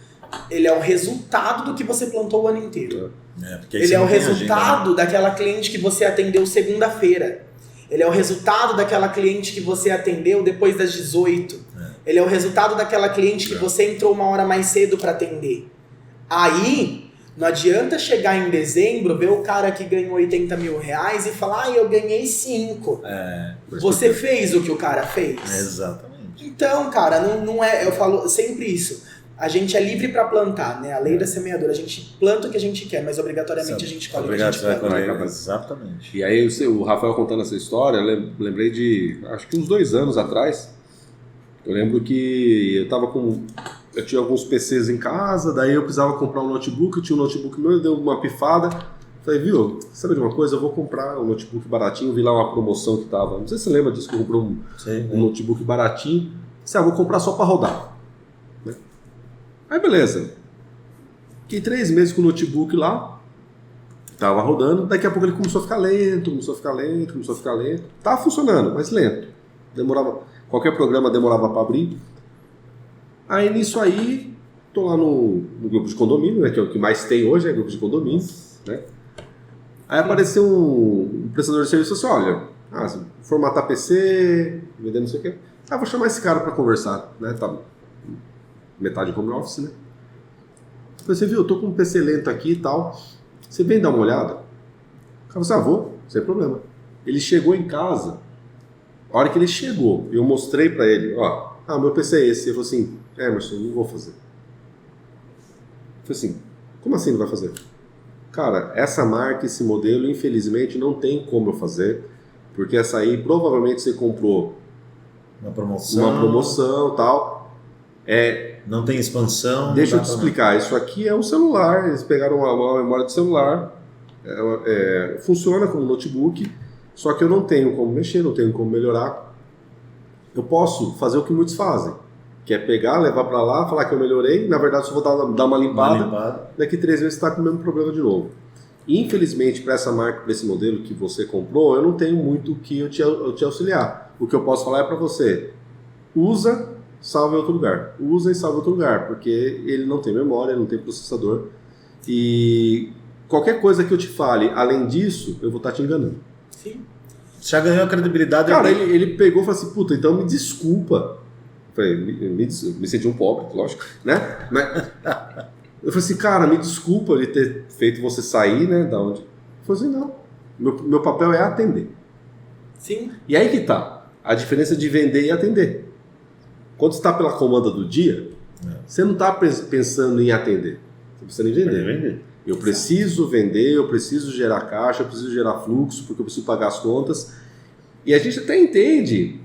ele é o resultado do que você plantou o ano inteiro. Ele é o resultado daquela cliente que você atendeu segunda-feira. Ele é o resultado daquela cliente que você atendeu depois das 18. Ele é o resultado daquela cliente que você entrou uma hora mais cedo para atender. Aí, não adianta chegar em dezembro, ver o cara que ganhou R$80 mil e falar, eu ganhei 5. Você fez o que o cara fez? Exatamente. Então, cara, não é... Eu falo sempre isso. A gente é livre para plantar, né? A lei da semeadura. A gente planta o que a gente quer, mas obrigatoriamente a gente colhe o que a gente planta. Exatamente. E aí o Rafael contando essa história, eu lembrei de, acho que uns 2 anos atrás, eu lembro que eu tinha alguns PCs em casa, daí eu precisava comprar um notebook, eu tinha um notebook meu, deu uma pifada. Falei, viu, sabe de uma coisa? Eu vou comprar um notebook baratinho, vi lá uma promoção que tava, não sei se você lembra disso, que eu comprei um notebook baratinho. Vou comprar só para rodar. Aí beleza, fiquei 3 meses com o notebook lá, tava rodando, daqui a pouco ele começou a ficar lento, tava funcionando, mas lento, qualquer programa demorava para abrir. Aí nisso aí, tô lá no grupo de condomínio, né, que é o que mais tem hoje, é grupo de condomínio, né? Aí apareceu um prestador de serviço assim, olha, formatar PC, vender não sei o quê, vou chamar esse cara para conversar, né, tá metade home office, né? Você viu, eu tô com um PC lento aqui e tal. Você vem dar uma olhada? O cara falou, vou, sem problema. Ele chegou em casa. A hora que ele chegou, eu mostrei pra ele, meu PC é esse. Ele falou assim, Emerson, não vou fazer. Eu falei assim, como assim não vai fazer? Cara, essa marca, esse modelo, infelizmente, não tem como eu fazer, porque essa aí, provavelmente, você comprou uma promoção e tal. Não tem expansão. Deixa eu te explicar, isso aqui é um celular, eles pegaram uma memória de celular, funciona como notebook, só que eu não tenho como mexer, não tenho como melhorar. Eu posso fazer o que muitos fazem, que é pegar, levar para lá, falar que eu melhorei, na verdade só vou dar uma limpada, daqui 3 meses você está com o mesmo problema de novo. Infelizmente, para essa marca, para esse modelo que você comprou, eu não tenho muito o que eu te auxiliar. O que eu posso falar é para você, usa, salva em outro lugar. Usa e salva em outro lugar, porque ele não tem memória, ele não tem processador. E qualquer coisa que eu te fale, além disso, eu vou estar te enganando. Sim. Você já ganhou a credibilidade. Cara, ele pegou e falou assim, puta, então me desculpa. Eu falei, me senti um pobre, lógico, né? Mas eu falei assim, cara, me desculpa ele ter feito você sair, né, da onde... Eu falei assim, não, meu papel é atender. Sim. E aí que tá, a diferença de vender e atender. Quando você está pela comanda do dia, você não está pensando em atender, você precisa em vender. Eu preciso vender, eu preciso gerar caixa, eu preciso gerar fluxo, porque eu preciso pagar as contas. E a gente até entende,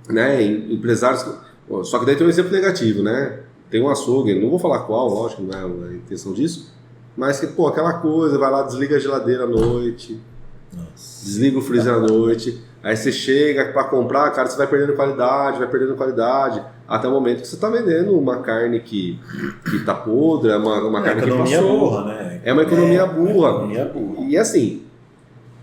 né, empresários... Só que daí tem um exemplo negativo, né? Tem um açougue, não vou falar qual, lógico, não é a intenção disso, mas que, pô, aquela coisa, vai lá, desliga a geladeira à noite, desliga o freezer à noite, aí você chega para comprar, cara, você vai perdendo qualidade, até o momento que você está vendendo uma carne que tá podre, é uma carne que passou. Burra, né? É uma economia burra. E assim,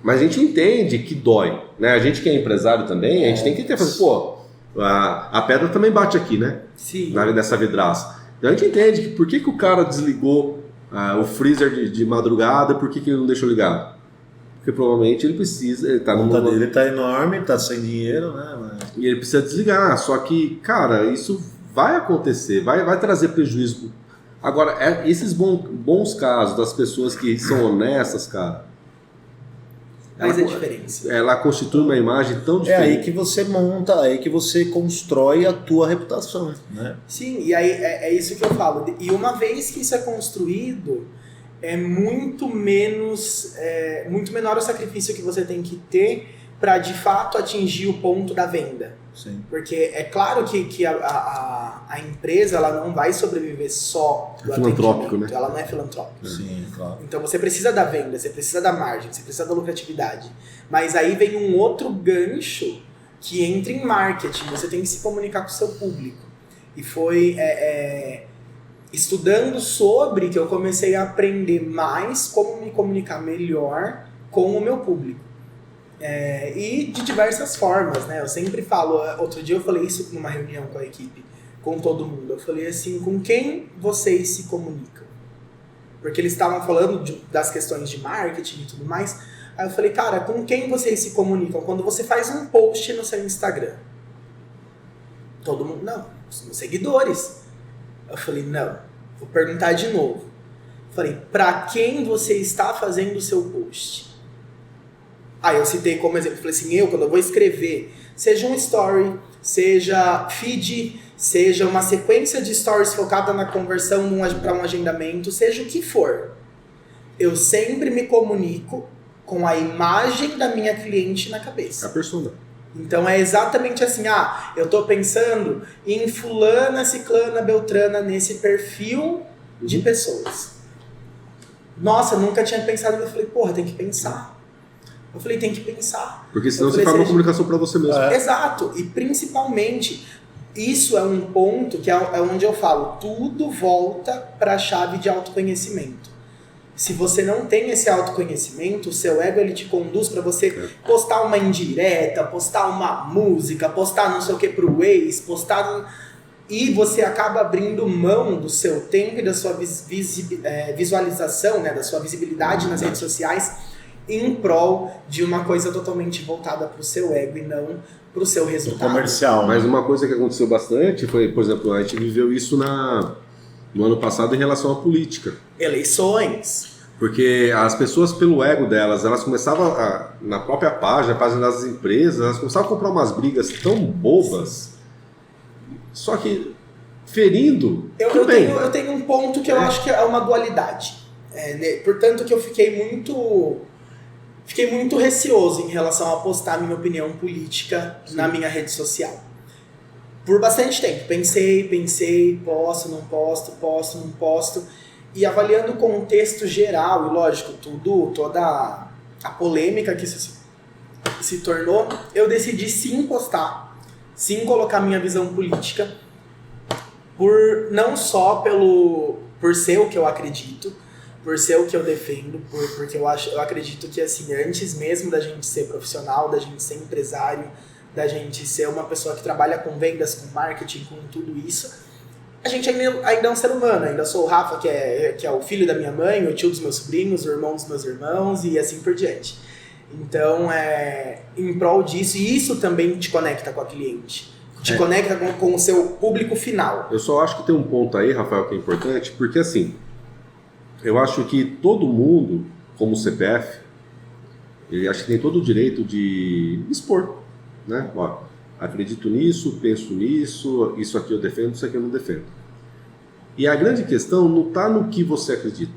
mas a gente entende que dói, né? A gente que é empresário também, a gente tem que ter, pô, a pedra também bate aqui, né? Sim. Nessa vidraça. Então a gente entende que por que o cara desligou o freezer de madrugada, por que ele não deixou ligado? Porque provavelmente ele precisa... Ele tá a conta dele tá enorme, tá sem dinheiro, né? E ele precisa desligar. Só que, cara, isso vai acontecer, vai trazer prejuízo. Agora, esses bons casos das pessoas que são honestas, cara... Faz a diferença. Ela constitui uma imagem tão diferente. É aí que você monta, aí que você constrói a tua reputação, né? Sim, e aí é isso que eu falo. E uma vez que isso é construído, é muito menor o sacrifício que você tem que ter para de fato atingir o ponto da venda. Sim. Porque é claro que a empresa ela não vai sobreviver só do filantrópico, né? Ela não é filantrópica. Sim, claro. Então você precisa da venda, você precisa da margem, você precisa da lucratividade. Mas aí vem um outro gancho que entra em marketing. Você tem que se comunicar com o seu público. E foi estudando sobre que eu comecei a aprender mais como me comunicar melhor com o meu público. E de diversas formas, né? Eu sempre falo, outro dia eu falei isso numa reunião com a equipe, com todo mundo. Eu falei assim, com quem vocês se comunicam? Porque eles estavam falando das questões de marketing e tudo mais. Aí eu falei, cara, com quem vocês se comunicam? Quando você faz um post no seu Instagram. Todo mundo, não, são seguidores. Eu falei, não, vou perguntar de novo. Eu falei, pra quem você está fazendo o seu post? Aí eu citei como exemplo, falei assim, quando eu vou escrever, seja um story, seja feed, seja uma sequência de stories focada na conversão para um agendamento, seja o que for, eu sempre me comunico com a imagem da minha cliente na cabeça. A persona. Então é exatamente assim, eu tô pensando em fulana, ciclana, beltrana nesse perfil de pessoas. Nossa, nunca tinha pensado, eu falei, porra, tem que pensar. Eu falei, tem que pensar. Porque senão você faz uma comunicação para você mesmo. Exato. E principalmente, isso é um ponto que é onde eu falo, tudo volta para a chave de autoconhecimento. Se você não tem esse autoconhecimento, o seu ego ele te conduz para você postar uma indireta, postar uma música, postar não sei o que pro ex, postar... E você acaba abrindo mão do seu tempo e da sua visualização, né, da sua visibilidade nas redes sociais, em prol de uma coisa totalmente voltada para o seu ego e não para o seu resultado. Comercial. Mas uma coisa que aconteceu bastante foi, por exemplo, a gente viveu isso no ano passado em relação à política. Eleições. Porque as pessoas, pelo ego delas, elas começavam, na própria página das empresas, elas começavam a comprar umas brigas tão bobas, só que ferindo... Eu tenho um ponto que eu acho que é uma dualidade. Portanto, que eu fiquei muito receoso em relação a postar minha opinião política na minha rede social. Por bastante tempo. Pensei, posto, não posto. E avaliando o contexto geral, e lógico, toda a polêmica que isso se tornou, eu decidi sim postar, sim colocar minha visão política, não só por ser o que eu acredito, por ser o que eu defendo, porque eu acredito que, assim, antes mesmo da gente ser profissional, da gente ser empresário, da gente ser uma pessoa que trabalha com vendas, com marketing, com tudo isso, a gente ainda é um ser humano. Ainda sou o Rafa, que é o filho da minha mãe, o tio dos meus sobrinhos, o irmão dos meus irmãos e assim por diante. Então, em prol disso, e isso também te conecta com a cliente. Te conecta com o seu público final. Eu só acho que tem um ponto aí, Rafael, que é importante, porque assim, eu acho que todo mundo, como CPF, ele acha que tem todo o direito de expor, né? Ó, acredito nisso, penso nisso, isso aqui eu defendo, isso aqui eu não defendo. E a grande questão não está no que você acredita,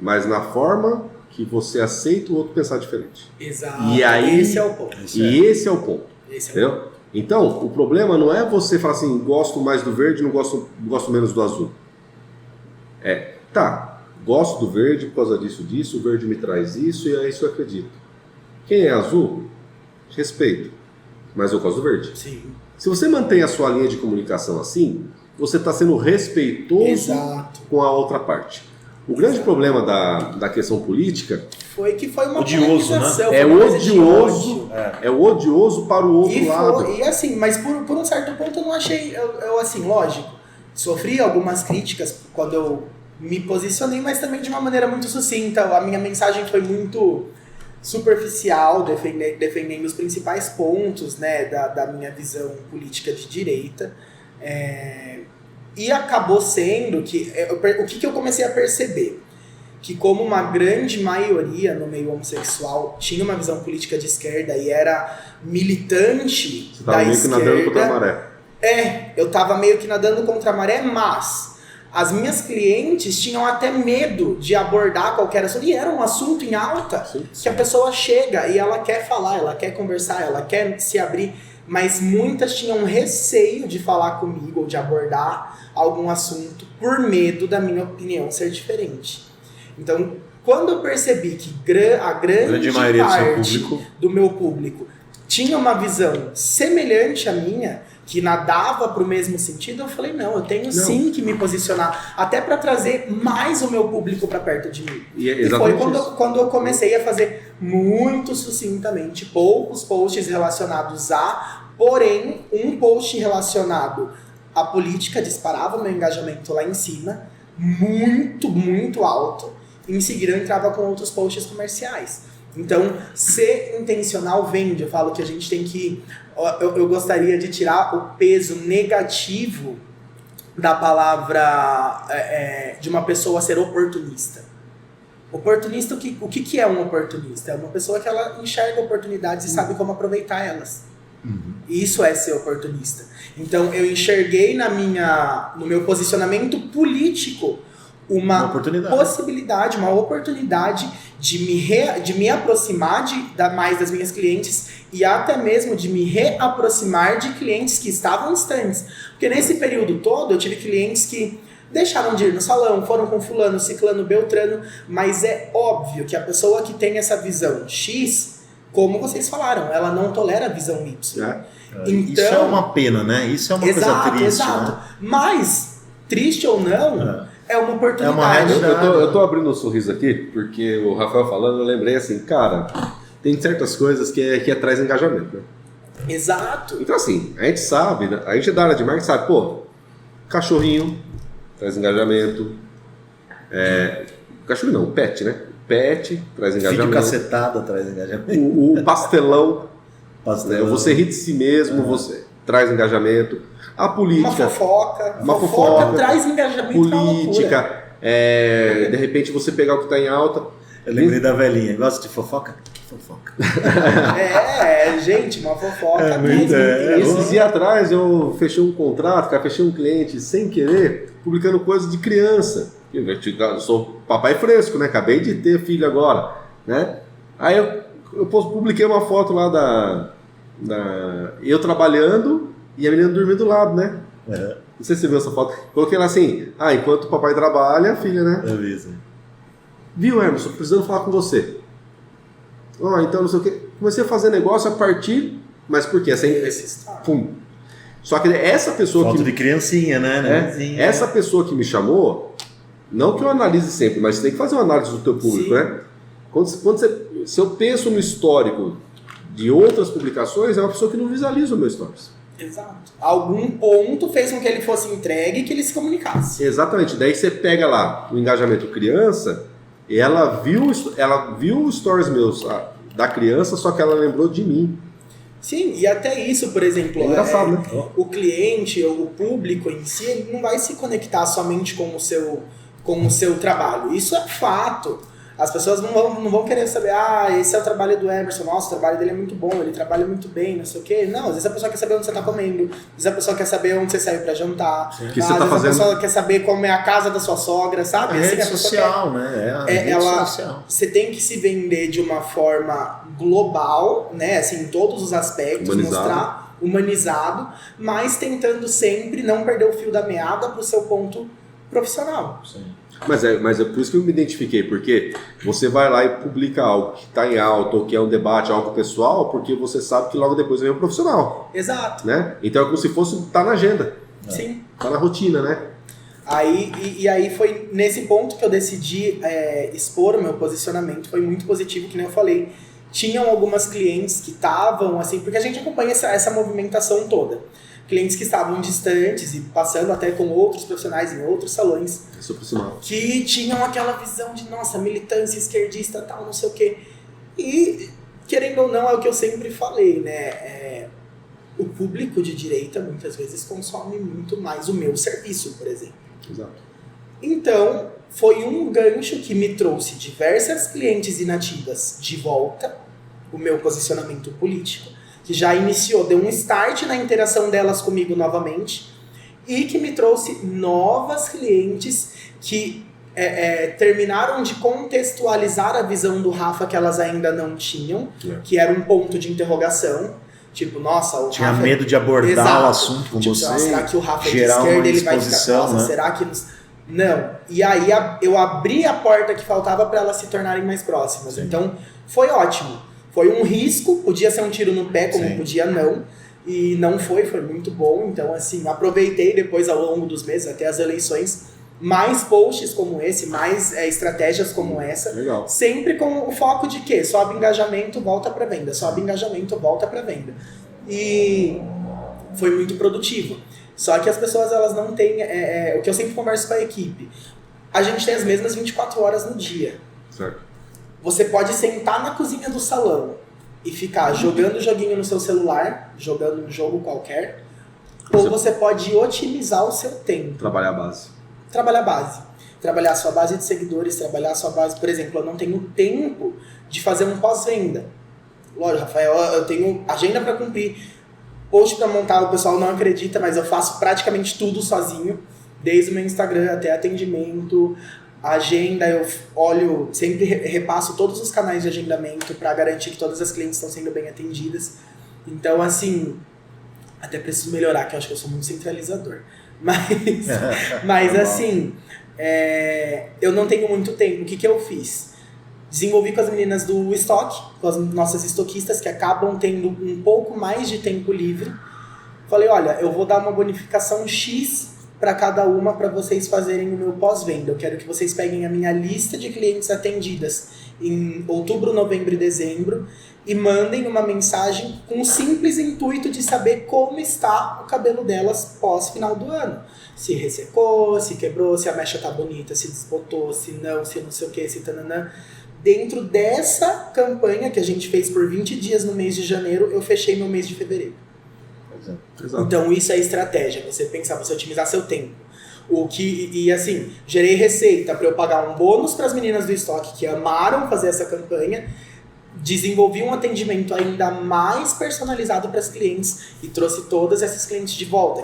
mas na forma que você aceita o outro pensar diferente. Exato. E aí, esse é o ponto. Esse é o ponto. Entendeu? Então, o problema não é você falar assim, gosto mais do verde, não gosto menos do azul. Gosto do verde por causa disso, o verde me traz isso e é isso que eu acredito. Quem é azul, respeito, mas eu gosto do verde. Sim. Se você mantém a sua linha de comunicação assim, você está sendo respeitoso com a outra parte. O grande problema da questão política foi uma odioso, né? É o odioso para o outro lado. E assim, mas por um certo ponto eu não achei, eu assim, lógico, sofri algumas críticas quando eu me posicionei, mas também de uma maneira muito sucinta. A minha mensagem foi muito superficial, defendendo os principais pontos, né, da minha visão política de direita. E acabou sendo que... o que eu comecei a perceber? Que como uma grande maioria no meio homossexual tinha uma visão política de esquerda e era militante da esquerda... Você estava meio que nadando contra a maré. Eu estava meio que nadando contra a maré, mas as minhas clientes tinham até medo de abordar qualquer assunto. E era um assunto em alta, que a pessoa chega e ela quer falar, ela quer conversar, ela quer se abrir... Mas muitas tinham receio de falar comigo ou de abordar algum assunto por medo da minha opinião ser diferente. Então, quando eu percebi que a grande parte do meu público tinha uma visão semelhante à minha, que nadava para o mesmo sentido, eu falei, não, eu tenho sim que me posicionar, até para trazer mais o meu público para perto de mim. E foi quando eu comecei a fazer muito sucintamente poucos posts relacionados porém, um post relacionado à política disparava meu engajamento lá em cima, muito, muito alto. Em seguida eu entrava com outros posts comerciais. Então, ser intencional vende. Eu falo que a gente tem que... Eu gostaria de tirar o peso negativo da palavra de uma pessoa ser oportunista. Oportunista, o que é um oportunista? É uma pessoa que ela enxerga oportunidades e sabe como aproveitar elas. Isso é ser oportunista. Então, eu enxerguei no meu posicionamento político uma possibilidade, uma oportunidade de me aproximar mais das minhas clientes e até mesmo de me reaproximar de clientes que estavam distantes. Porque nesse período todo eu tive clientes que deixaram de ir no salão, foram com fulano, ciclano, beltrano, mas é óbvio que a pessoa que tem essa visão X, como vocês falaram, ela não tolera a visão Y. Então, isso é uma pena, né? Isso é uma coisa triste. Exato. Né? Mas, triste ou não... É uma oportunidade. Eu tô abrindo um sorriso aqui, porque o Rafael falando, eu lembrei assim, cara, tem certas coisas que traz engajamento, né? Exato. Então assim, a gente sabe, né? A gente da área de marketing sabe, cachorrinho traz engajamento. Cachorrinho não, pet, né? Pet traz engajamento. Vídeo cacetada traz engajamento. O pastelão. Né? Você ri de si mesmo, você traz engajamento. A política. Uma fofoca traz engajamento. Política. De repente você pegar o que está em alta. Eu lembrei da velhinha. Gosta de fofoca? Fofoca. Gente, uma fofoca. Esses dias atrás eu fechei um contrato, fechei um cliente sem querer, publicando coisas de criança. Eu sou papai fresco, né? Acabei de ter filho agora, né? Aí eu publiquei uma foto lá eu trabalhando e a menina dormindo do lado, né? Não sei se você viu essa foto. Coloquei lá assim, enquanto o papai trabalha, a filha, né? Eu vi isso. Viu, Emerson? Precisando falar com você. Então não sei o quê. Comecei a fazer negócio a partir... Mas por quê? Pum. Só que essa pessoa Foto de criancinha, né? Essa pessoa que me chamou, não que eu analise sempre, mas você tem que fazer uma análise do teu público, Sim. né? Se eu penso no histórico de outras publicações, é uma pessoa que não visualiza o meu stories. Exato. Algum ponto fez com que ele fosse entregue e que ele se comunicasse. Exatamente. Daí você pega lá o engajamento criança, e ela viu os stories meus da criança, só que ela lembrou de mim. Sim, e até isso, por exemplo, engraçado, né? O cliente ou o público em si, ele não vai se conectar somente com o seu trabalho. Isso é fato. As pessoas não vão querer saber, esse é o trabalho do Emerson, nossa, o trabalho dele é muito bom, ele trabalha muito bem, não sei o quê. Não, às vezes a pessoa quer saber onde você está comendo, às vezes a pessoa quer saber onde você saiu para jantar, o que você tá fazendo. A pessoa quer saber como é a casa da sua sogra, sabe? A rede social, né? Rede social. Você tem que se vender de uma forma global, né? Assim, em todos os aspectos, mostrar humanizado, mas tentando sempre não perder o fio da meada para o seu ponto profissional. Sim. Mas é por isso que eu me identifiquei, porque você vai lá e publica algo que está em alta ou que é um debate, algo pessoal, porque você sabe que logo depois vem o profissional. Exato. Né? Então é como se fosse na agenda. Sim. Tá na rotina, né? Aí foi nesse ponto que eu decidi expor o meu posicionamento, foi muito positivo, que nem eu falei. Tinham algumas clientes que estavam, assim, porque a gente acompanha essa movimentação toda. Clientes que estavam distantes e passando até com outros profissionais em outros salões. Que tinham aquela visão de, nossa, militância esquerdista, tal, não sei o quê. E, querendo ou não, é o que eu sempre falei, né? O público de direita, muitas vezes, consome muito mais o meu serviço, por exemplo. Exato. Então, foi um gancho que me trouxe diversas clientes inativas de volta, o meu posicionamento político, que já iniciou, deu um start na interação delas comigo novamente, e que me trouxe novas clientes que terminaram de contextualizar a visão do Rafa que elas ainda não tinham, que era um ponto de interrogação. Tipo, nossa, o Tinha Rafa... medo de abordar o assunto com você. Nossa, será que o Rafa é de esquerda, ele vai ficar... Nossa, né? será que... Não. E aí eu abri a porta que faltava para elas se tornarem mais próximas. Sim. Então, foi ótimo. Foi um risco, podia ser um tiro no pé, como Sim. podia não. E não foi muito bom. Então, assim, aproveitei depois ao longo dos meses, até as eleições, mais posts como esse, mais estratégias como essa. Legal. Sempre com o foco de quê? Sobe engajamento, volta para venda. Sobe engajamento, volta para venda. E foi muito produtivo. Só que as pessoas, elas não têm... o que eu sempre converso com a equipe. A gente tem as mesmas 24 horas no dia. Certo. Você pode sentar na cozinha do salão e ficar jogando joguinho no seu celular, jogando um jogo qualquer, ou você pode otimizar o seu tempo. Trabalhar a base. Trabalhar a base. Trabalhar a sua base de seguidores, trabalhar a sua base... Por exemplo, eu não tenho tempo de fazer um pós-venda. Lógico, Rafael, eu tenho agenda para cumprir, post para montar, o pessoal não acredita, mas eu faço praticamente tudo sozinho, desde o meu Instagram até atendimento, agenda, eu olho, sempre repasso todos os canais de agendamento para garantir que todas as clientes estão sendo bem atendidas. Então, assim, até preciso melhorar, que eu acho que eu sou muito centralizador. Mas assim, eu não tenho muito tempo. O que eu fiz? Desenvolvi com as meninas do estoque, com as nossas estoquistas, que acabam tendo um pouco mais de tempo livre. Falei, olha, eu vou dar uma bonificação X para cada uma para vocês fazerem o meu pós-venda. Eu quero que vocês peguem a minha lista de clientes atendidas em outubro, novembro e dezembro e mandem uma mensagem com o simples intuito de saber como está o cabelo delas pós-final do ano. Se ressecou, se quebrou, se a mecha tá bonita, se desbotou, se não sei o que, se tananã. Dentro dessa campanha que a gente fez por 20 dias no mês de janeiro, eu fechei meu mês de fevereiro. Exato. Então isso é estratégia, você pensar, você otimizar seu tempo. E assim, gerei receita para eu pagar um bônus para as meninas do estoque que amaram fazer essa campanha, desenvolvi um atendimento ainda mais personalizado para as clientes e trouxe todas essas clientes de volta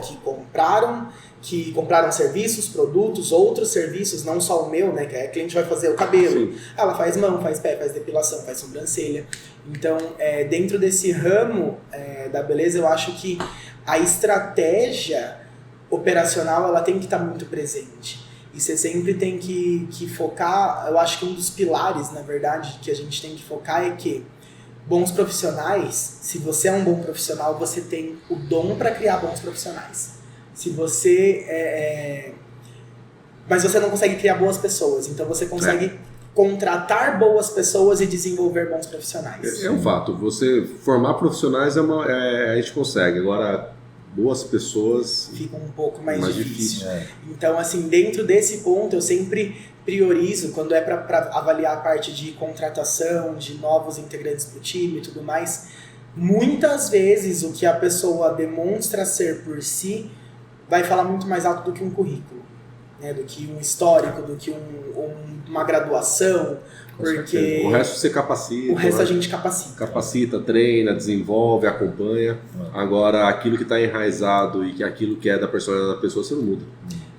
que compraram serviços, produtos, outros serviços, não só o meu, né? Que a cliente vai fazer o cabelo. Sim. Ela faz mão, faz pé, faz depilação, faz sobrancelha. Então, dentro desse ramo da beleza, eu acho que a estratégia operacional ela tem que estar muito presente. E você sempre tem que focar, eu acho que um dos pilares, na verdade, que a gente tem que focar é que bons profissionais, se você é um bom profissional, você tem o dom para criar bons profissionais. Se você mas você não consegue criar boas pessoas, então você consegue contratar boas pessoas e desenvolver bons profissionais. É um fato, você formar profissionais a gente consegue, agora boas pessoas fica um pouco mais difícil. É. Então, assim, dentro desse ponto, eu sempre priorizo, quando é para avaliar a parte de contratação, de novos integrantes para o time e tudo mais, muitas vezes o que a pessoa demonstra ser por si vai falar muito mais alto do que um currículo, né? Do que um histórico, do que uma graduação, porque o resto você capacita. O resto a gente capacita. Capacita, treina, desenvolve, acompanha. Agora, aquilo que está enraizado e que aquilo que é da personalidade da pessoa, você não muda.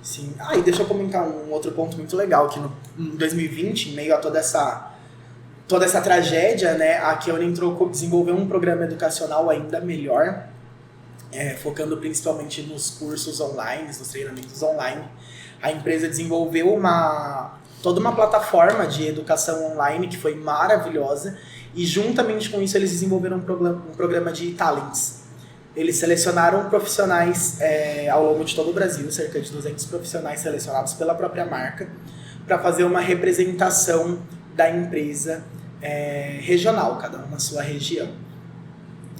Sim. E deixa eu comentar um outro ponto muito legal, que em 2020, em meio a toda essa tragédia, né, a Keone desenvolveu um programa educacional ainda melhor, focando principalmente nos cursos online, nos treinamentos online. A empresa desenvolveu toda uma plataforma de educação online que foi maravilhosa, e juntamente com isso eles desenvolveram um programa de talents. Eles selecionaram profissionais ao longo de todo o Brasil, cerca de 200 profissionais selecionados pela própria marca, para fazer uma representação da empresa regional, cada um na sua região.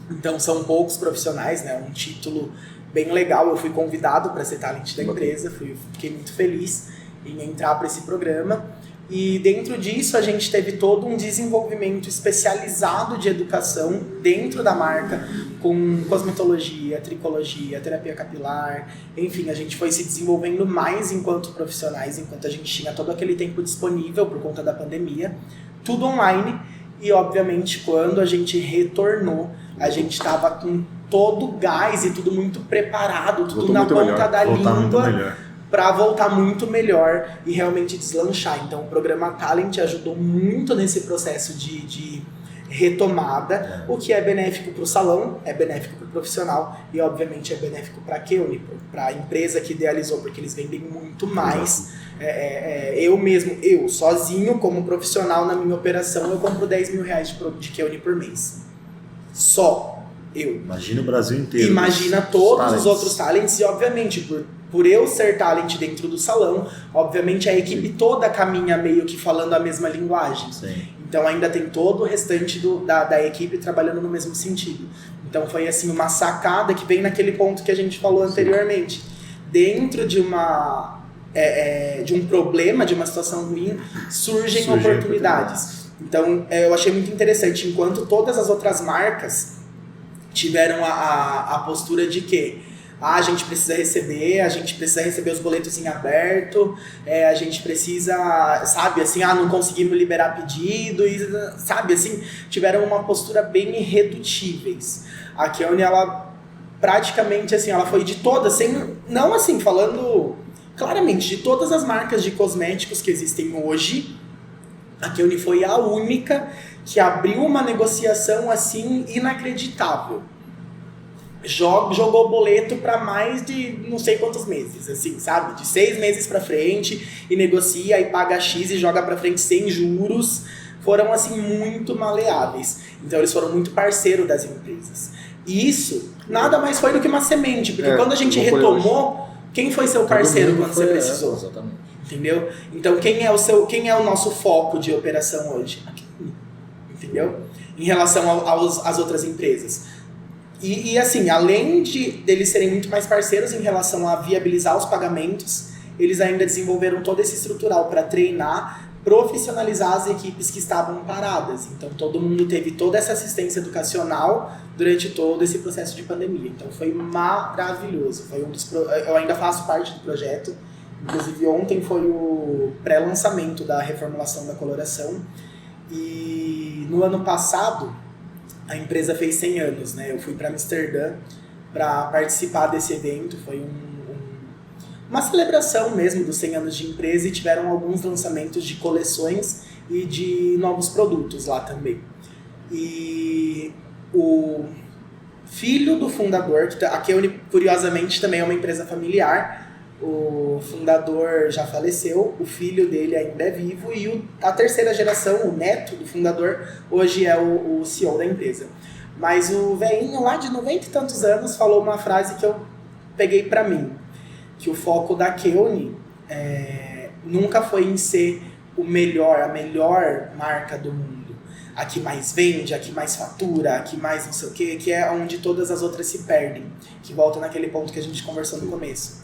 Então são poucos profissionais, né? Um título bem legal. Eu fui convidado para ser talent da empresa, fiquei muito feliz em entrar para esse programa, e dentro disso a gente teve todo um desenvolvimento especializado de educação dentro da marca, com cosmetologia, tricologia, terapia capilar, enfim, a gente foi se desenvolvendo mais enquanto profissionais, enquanto a gente tinha todo aquele tempo disponível por conta da pandemia, tudo online, e obviamente quando a gente retornou, a gente estava com todo o gás e tudo muito preparado, tudo na ponta da língua, para voltar muito melhor e realmente deslanchar. Então o programa Talent ajudou muito nesse processo de retomada, o que é benéfico para o salão, é benéfico para o profissional e obviamente é benéfico para a Keone, para a empresa que idealizou, porque eles vendem muito mais. Eu sozinho como profissional na minha operação, eu compro 10 mil reais de Keone por mês. Só eu. Imagina o Brasil inteiro. Imagina todos os outros talents, e obviamente por eu ser talent dentro do salão, obviamente a equipe toda caminha meio que falando a mesma linguagem. Sim. Então ainda tem todo o restante da equipe trabalhando no mesmo sentido. Então foi assim uma sacada que vem naquele ponto que a gente falou anteriormente. Dentro de de um problema, de uma situação ruim, surgem oportunidades. Então eu achei muito interessante, enquanto todas as outras marcas tiveram a postura de que a gente precisa receber os boletos em aberto, a gente precisa, sabe, assim, não conseguimos liberar pedido, e, sabe, assim, tiveram uma postura bem irredutíveis. A Keone, ela praticamente, assim, ela foi de todas, não assim, falando claramente, de todas as marcas de cosméticos que existem hoje, a Keone foi a única que abriu uma negociação, assim, inacreditável. Jogou boleto para mais de não sei quantos meses, assim, sabe? De 6 meses para frente, e negocia e paga X e joga para frente sem juros. Foram, assim, muito maleáveis. Então eles foram muito parceiro das empresas. E isso nada mais foi do que uma semente, porque quando a gente retomou, quem foi seu parceiro quando você precisou? Exatamente. Entendeu? Então quem é o nosso foco de operação hoje? Aqui. Entendeu? Em relação às outras empresas. E assim, além deles serem muito mais parceiros em relação a viabilizar os pagamentos, eles ainda desenvolveram todo esse estrutural para treinar, profissionalizar as equipes que estavam paradas. Então todo mundo teve toda essa assistência educacional durante todo esse processo de pandemia. Então foi maravilhoso. Eu ainda faço parte do projeto. Inclusive ontem foi o pré-lançamento da reformulação da coloração. E no ano passado a empresa fez 100 anos, né? Eu fui para Amsterdã para participar desse evento. Foi uma celebração mesmo dos 100 anos de empresa, e tiveram alguns lançamentos de coleções e de novos produtos lá também. E o filho do fundador, a Keone, curiosamente, também é uma empresa familiar, O fundador já faleceu, o filho dele ainda é vivo e a terceira geração, o neto do fundador, hoje é o CEO da empresa. Mas o velhinho lá de 90 e tantos anos falou uma frase que eu peguei pra mim, que o foco da Keone nunca foi em ser a melhor marca do mundo, a que mais vende, a que mais fatura, a que mais não sei o quê, que é onde todas as outras se perdem, que volta naquele ponto que a gente conversou no começo.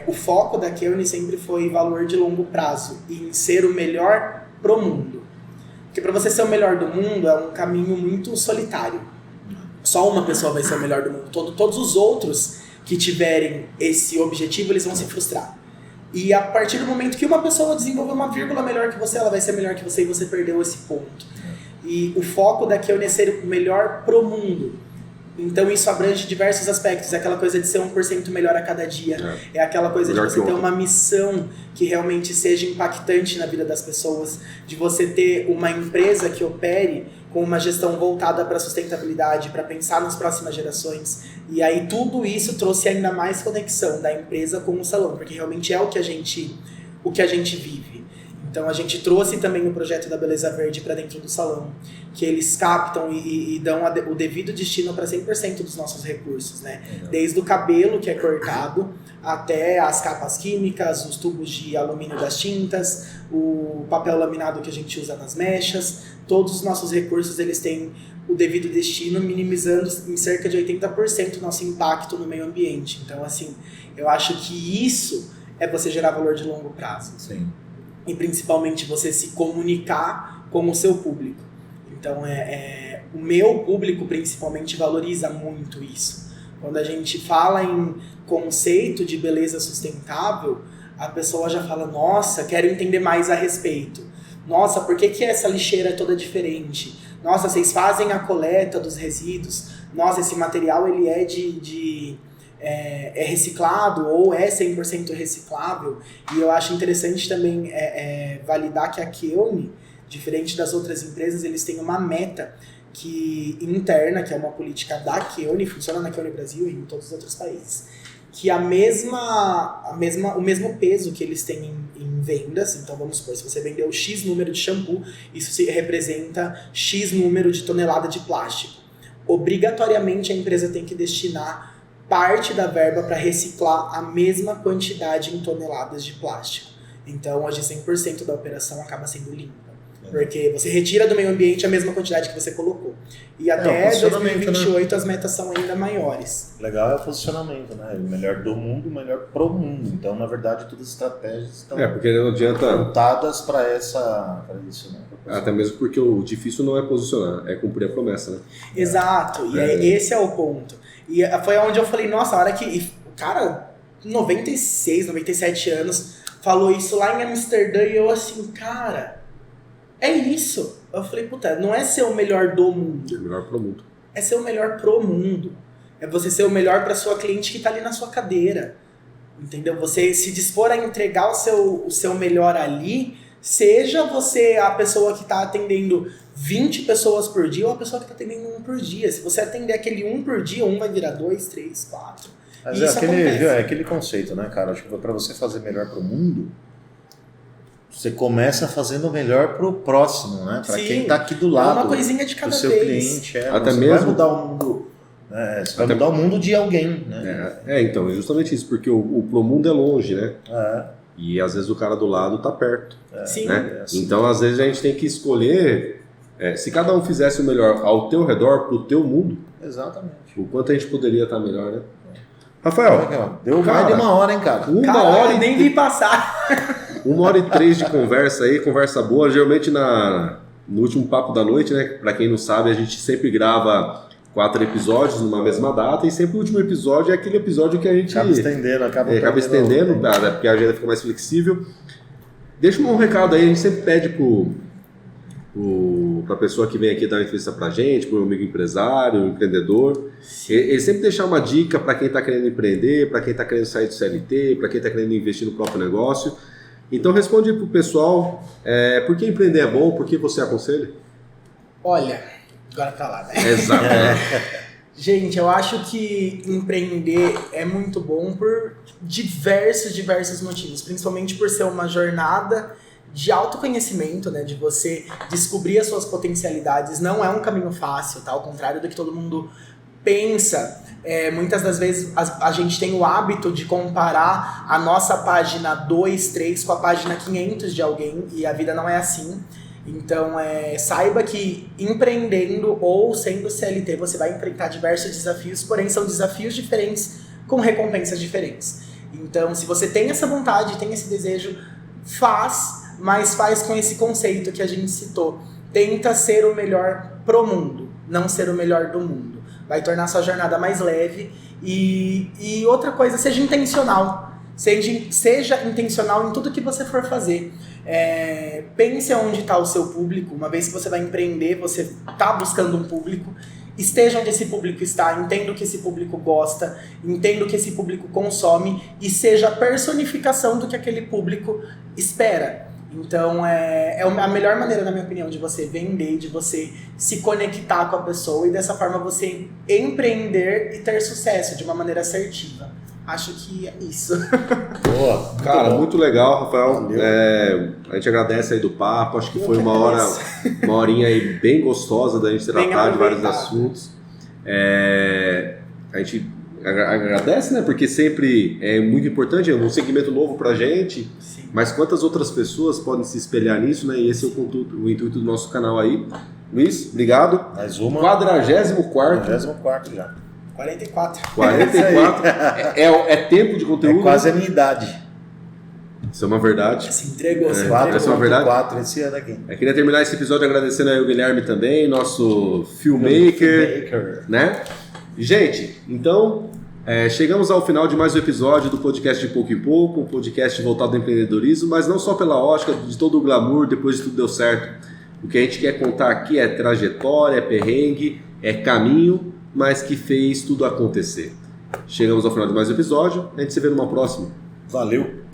O foco da Keone sempre foi valor de longo prazo e em ser o melhor pro mundo. Porque para você ser o melhor do mundo é um caminho muito solitário. Só uma pessoa vai ser o melhor do mundo. Todos os outros que tiverem esse objetivo, eles vão se frustrar. E a partir do momento que uma pessoa desenvolver uma vírgula melhor que você, ela vai ser melhor que você e você perdeu esse ponto. E o foco da Keone é ser o melhor pro mundo. Então isso abrange diversos aspectos, é aquela coisa de ser 1% melhor a cada dia, é aquela coisa de você ter uma missão que realmente seja impactante na vida das pessoas, de você ter uma empresa que opere com uma gestão voltada para a sustentabilidade, para pensar nas próximas gerações, e aí tudo isso trouxe ainda mais conexão da empresa com o salão, porque realmente é o que a gente vive. Então a gente trouxe também o projeto da Beleza Verde para dentro do salão, que eles captam e dão o devido destino para 100% dos nossos recursos, né? Desde o cabelo que é cortado, até as capas químicas, os tubos de alumínio das tintas, o papel laminado que a gente usa nas mechas, todos os nossos recursos eles têm o devido destino, minimizando em cerca de 80% o nosso impacto no meio ambiente. Então assim, eu acho que isso é você gerar valor de longo prazo. Sim. E principalmente você se comunicar com o seu público. Então, o meu público principalmente valoriza muito isso. Quando a gente fala em conceito de beleza sustentável, a pessoa já fala, nossa, quero entender mais a respeito. Nossa, por que essa lixeira é toda diferente? Nossa, vocês fazem a coleta dos resíduos? Nossa, esse material ele é reciclado ou é 100% reciclável. E eu acho interessante também validar que a Keone, diferente das outras empresas, eles têm uma meta interna, que é uma política da Keone, funciona na Keone Brasil e em todos os outros países, que o mesmo peso que eles têm em vendas. Então vamos supor, se você vendeu X número de shampoo, isso representa X número de tonelada de plástico. Obrigatoriamente a empresa tem que destinar parte da verba para reciclar a mesma quantidade em toneladas de plástico. Então, hoje 100% da operação acaba sendo limpa. Porque você retira do meio ambiente a mesma quantidade que você colocou. E até 2028 as metas são ainda maiores. Legal é o posicionamento, né? O melhor do mundo, o melhor pro mundo. Então, na verdade, todas as estratégias estão porque não adianta voltadas para isso, né? Até mesmo porque o difícil não é posicionar, é cumprir a promessa, né? Exato, e esse é o ponto. E foi onde eu falei, nossa, a hora que o cara, 96, 97 anos, falou isso lá em Amsterdã e eu assim, cara, é isso. Eu falei, puta, não é ser o melhor do mundo. É o melhor pro mundo. É ser o melhor pro mundo. É você ser o melhor pra sua cliente que tá ali na sua cadeira. Entendeu? Você se dispor a entregar o seu melhor ali, seja você a pessoa que tá atendendo 20 pessoas por dia ou a pessoa que tá atendendo 1 por dia. Se você atender aquele 1 por dia, 1 vai virar 2, 3, 4. Mas aquele conceito, né, cara? Acho que pra você fazer melhor pro mundo, você começa fazendo o melhor pro próximo, né? Pra quem tá aqui do lado. Uma coisinha de cada do seu vez. cliente. Até você mesmo vai mudar o mundo. Você vai mudar o mundo de alguém, né? Então, é justamente isso, porque o pro mundo é longe, né? E às vezes o cara do lado tá perto. Sim. Né? Então, às vezes a gente tem que escolher. Se cada um fizesse o melhor ao teu redor, pro teu mundo, exatamente. O quanto a gente poderia estar melhor, né? Rafael, deu mais de 1 hora, hein, cara? Uma hora e nem vi passar. 1h03 de conversa aí, conversa boa. Geralmente no último papo da noite, né? Pra quem não sabe, a gente sempre grava 4 episódios numa mesma data e sempre o último episódio é aquele episódio que a gente acaba estendendo, porque a agenda fica mais flexível. Deixa um recado aí, a gente sempre pede pra pessoa que vem aqui dar uma entrevista pra gente, pro amigo empresário, empreendedor, ele sempre deixar uma dica para quem tá querendo empreender, para quem tá querendo sair do CLT, para quem tá querendo investir no próprio negócio. Então responde pro pessoal, por que empreender é bom, por que você aconselha? Olha, agora tá lá, né? Exato. Gente, eu acho que empreender é muito bom por diversos motivos, principalmente por ser uma jornada de autoconhecimento, né? De você descobrir as suas potencialidades. Não é um caminho fácil, tá? Ao contrário do que todo mundo pensa. Muitas das vezes a gente tem o hábito de comparar a nossa página 2, 3 com a página 500 de alguém, e a vida não é assim. Então, saiba que empreendendo ou sendo CLT, você vai enfrentar diversos desafios, porém são desafios diferentes com recompensas diferentes. Então, se você tem essa vontade, tem esse desejo, mas faz com esse conceito que a gente citou. Tenta ser o melhor pro mundo, não ser o melhor do mundo. Vai tornar sua jornada mais leve e outra coisa, seja intencional. Seja intencional em tudo que você for fazer. Pense onde está o seu público. Uma vez que você vai empreender, você está buscando um público. Esteja onde esse público está, entenda o que esse público gosta, entenda o que esse público consome e seja a personificação do que aquele público espera. Então, é a melhor maneira, na minha opinião, de você vender, de você se conectar com a pessoa e dessa forma você empreender e ter sucesso de uma maneira assertiva. Acho que é isso. Boa, cara, muito legal, Rafael. A gente agradece aí do papo. Acho que foi uma horinha aí bem gostosa da gente tratar de vários assuntos. A gente agradece, né? Porque sempre é muito importante, é um segmento novo pra gente. Sim. Mas quantas outras pessoas podem se espelhar nisso, né? E esse é o intuito do nosso canal aí. Luiz, obrigado. Mais uma. 44º já. 44. É tempo de conteúdo. É quase a minha idade. Isso é uma verdade. Se entregou, essa é uma verdade. 4 esse ano aqui. Eu queria terminar esse episódio agradecendo aí o Guilherme também, nosso filmmaker, né? Gente, então chegamos ao final de mais um episódio do podcast de Pouco em Pouco, um podcast voltado ao empreendedorismo, mas não só pela ótica de todo o glamour, depois de tudo deu certo. O que a gente quer contar aqui é trajetória, é perrengue, é caminho, mas que fez tudo acontecer. Chegamos ao final de mais um episódio, a gente se vê numa próxima. Valeu!